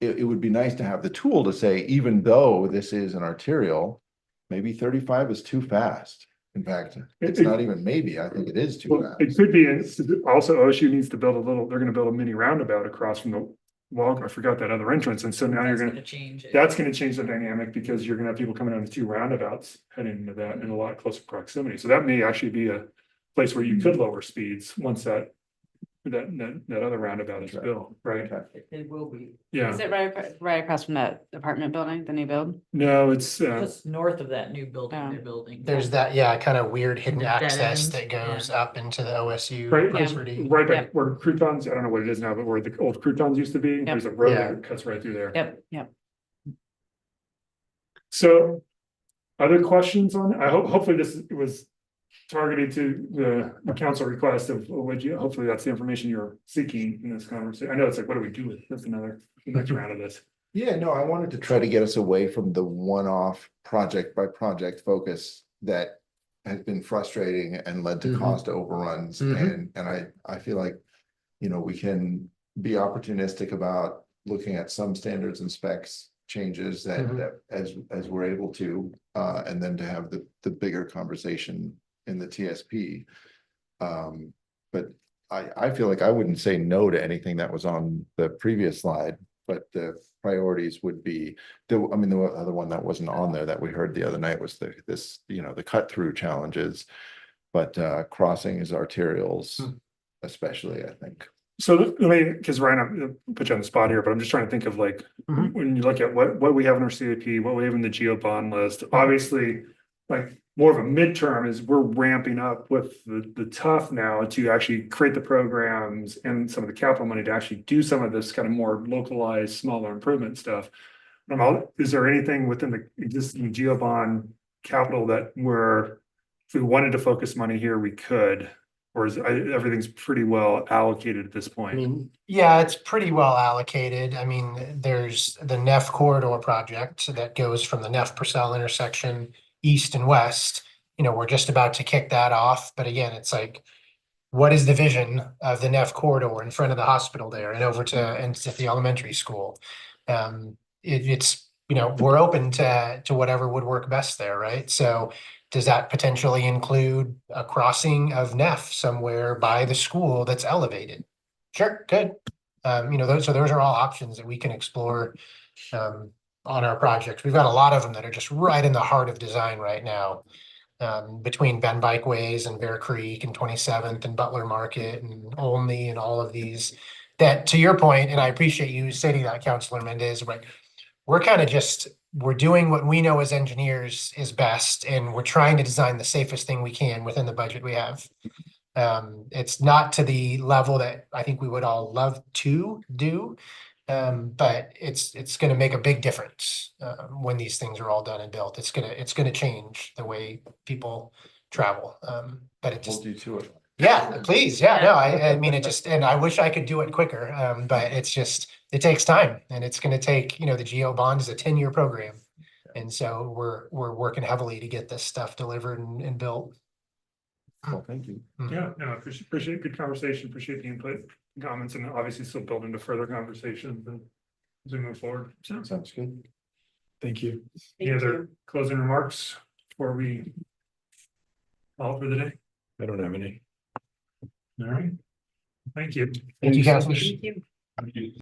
it would be nice to have the tool to say, even though this is an arterial, maybe 35 is too fast. In fact, it's not even maybe, I think it is too Well, fast. it could be, and also OSU needs to build they're gonna build a mini roundabout across from the wall, I forgot that other entrance, and so now That's you're gonna change it. that's gonna change the dynamic because you're gonna have people coming out of 2 roundabouts heading into that in a lot closer proximity. So that may actually be a place where you could lower speeds once that other roundabout is built, right? It will be. Yeah, Is it right across from that apartment building, the new build? no, it's, Just north of that new building Oh. they're building. There's that, kind of weird hidden Dead access end, that goes up into the OSU Right, property. right back Yep. where croutons, I don't know what it is now, but where the old croutons used to be, there's a road Yeah. that cuts right through there. Yep. So, other questions on, hopefully this was targeted to the council request of what you, hopefully that's the information you're seeking in this conversation. I know it's like, what do we do with this? Another next round of this. Yeah, no, I wanted to try to get us away from the one-off project by project focus that has been frustrating and led to Mhm. cost overruns. Mhm. And I feel like, you know, we can be opportunistic about looking at some standards and specs changes that, Mhm. that as we're able to, and then to have the bigger conversation in the TSP. But I feel like I wouldn't say no to anything that was on the previous slide, but the priorities would be, the other one that wasn't on there that we heard the other night was the cut through challenges. But crossings, arterials, especially, I think. So let me, because Ryan, I'm put you on the spot here, but I'm just trying to think of like, Mhm. when you look at what we have in our CIP, what we have in the geo bond list, obviously. Like more of a midterm is we're ramping up with the tough now to actually create the programs and some of the capital money to actually do some of this kind of more localized, smaller improvement stuff. Is there anything within the existing geo bond capital that if we wanted to focus money here, we could? Or is everything's pretty well allocated at this I point? mean, yeah, it's pretty well allocated. I mean, there's the Neff corridor project that goes from the Neff Purcell intersection east and west. You know, we're just about to kick that off, but again, it's like, what is the vision of the Neff corridor in front of the hospital there and over to the elementary school? It's, you know, we're open to whatever would work best there, right? So does that potentially include a crossing of Neff somewhere by the school that's elevated? Sure, good. You know, those are all options that we can explore on our projects. We've got a lot of them that are just right in the heart of design right now. Between Ben Bikeways and Bear Creek and 27th and Butler Market and Olney and all of these. That, to your point, and I appreciate you stating that, Councilor Mendez, but we're kind of we're doing what we know as engineers is best, and we're trying to design the safest thing we can within the budget we have. It's not to the level that I think we would all love to do. But it's gonna make a big difference, when these things are all done and built. It's gonna change the way people travel. But it just, Hold you to it. yeah, please, yeah, no, I mean, and I wish I could do it quicker, but it takes time, and it's gonna take, you know, the Geo Bond is a 10-year program. And so we're working heavily to get this stuff delivered and built. Well, thank you. Yeah, no, appreciate good conversation, appreciate the input, comments, and obviously still build into further conversations and as we move forward. So, Sounds good. Thank you. any other closing remarks before we call for the day? I don't have any. All right. Thank you. Thank you, Councilors. Thank you.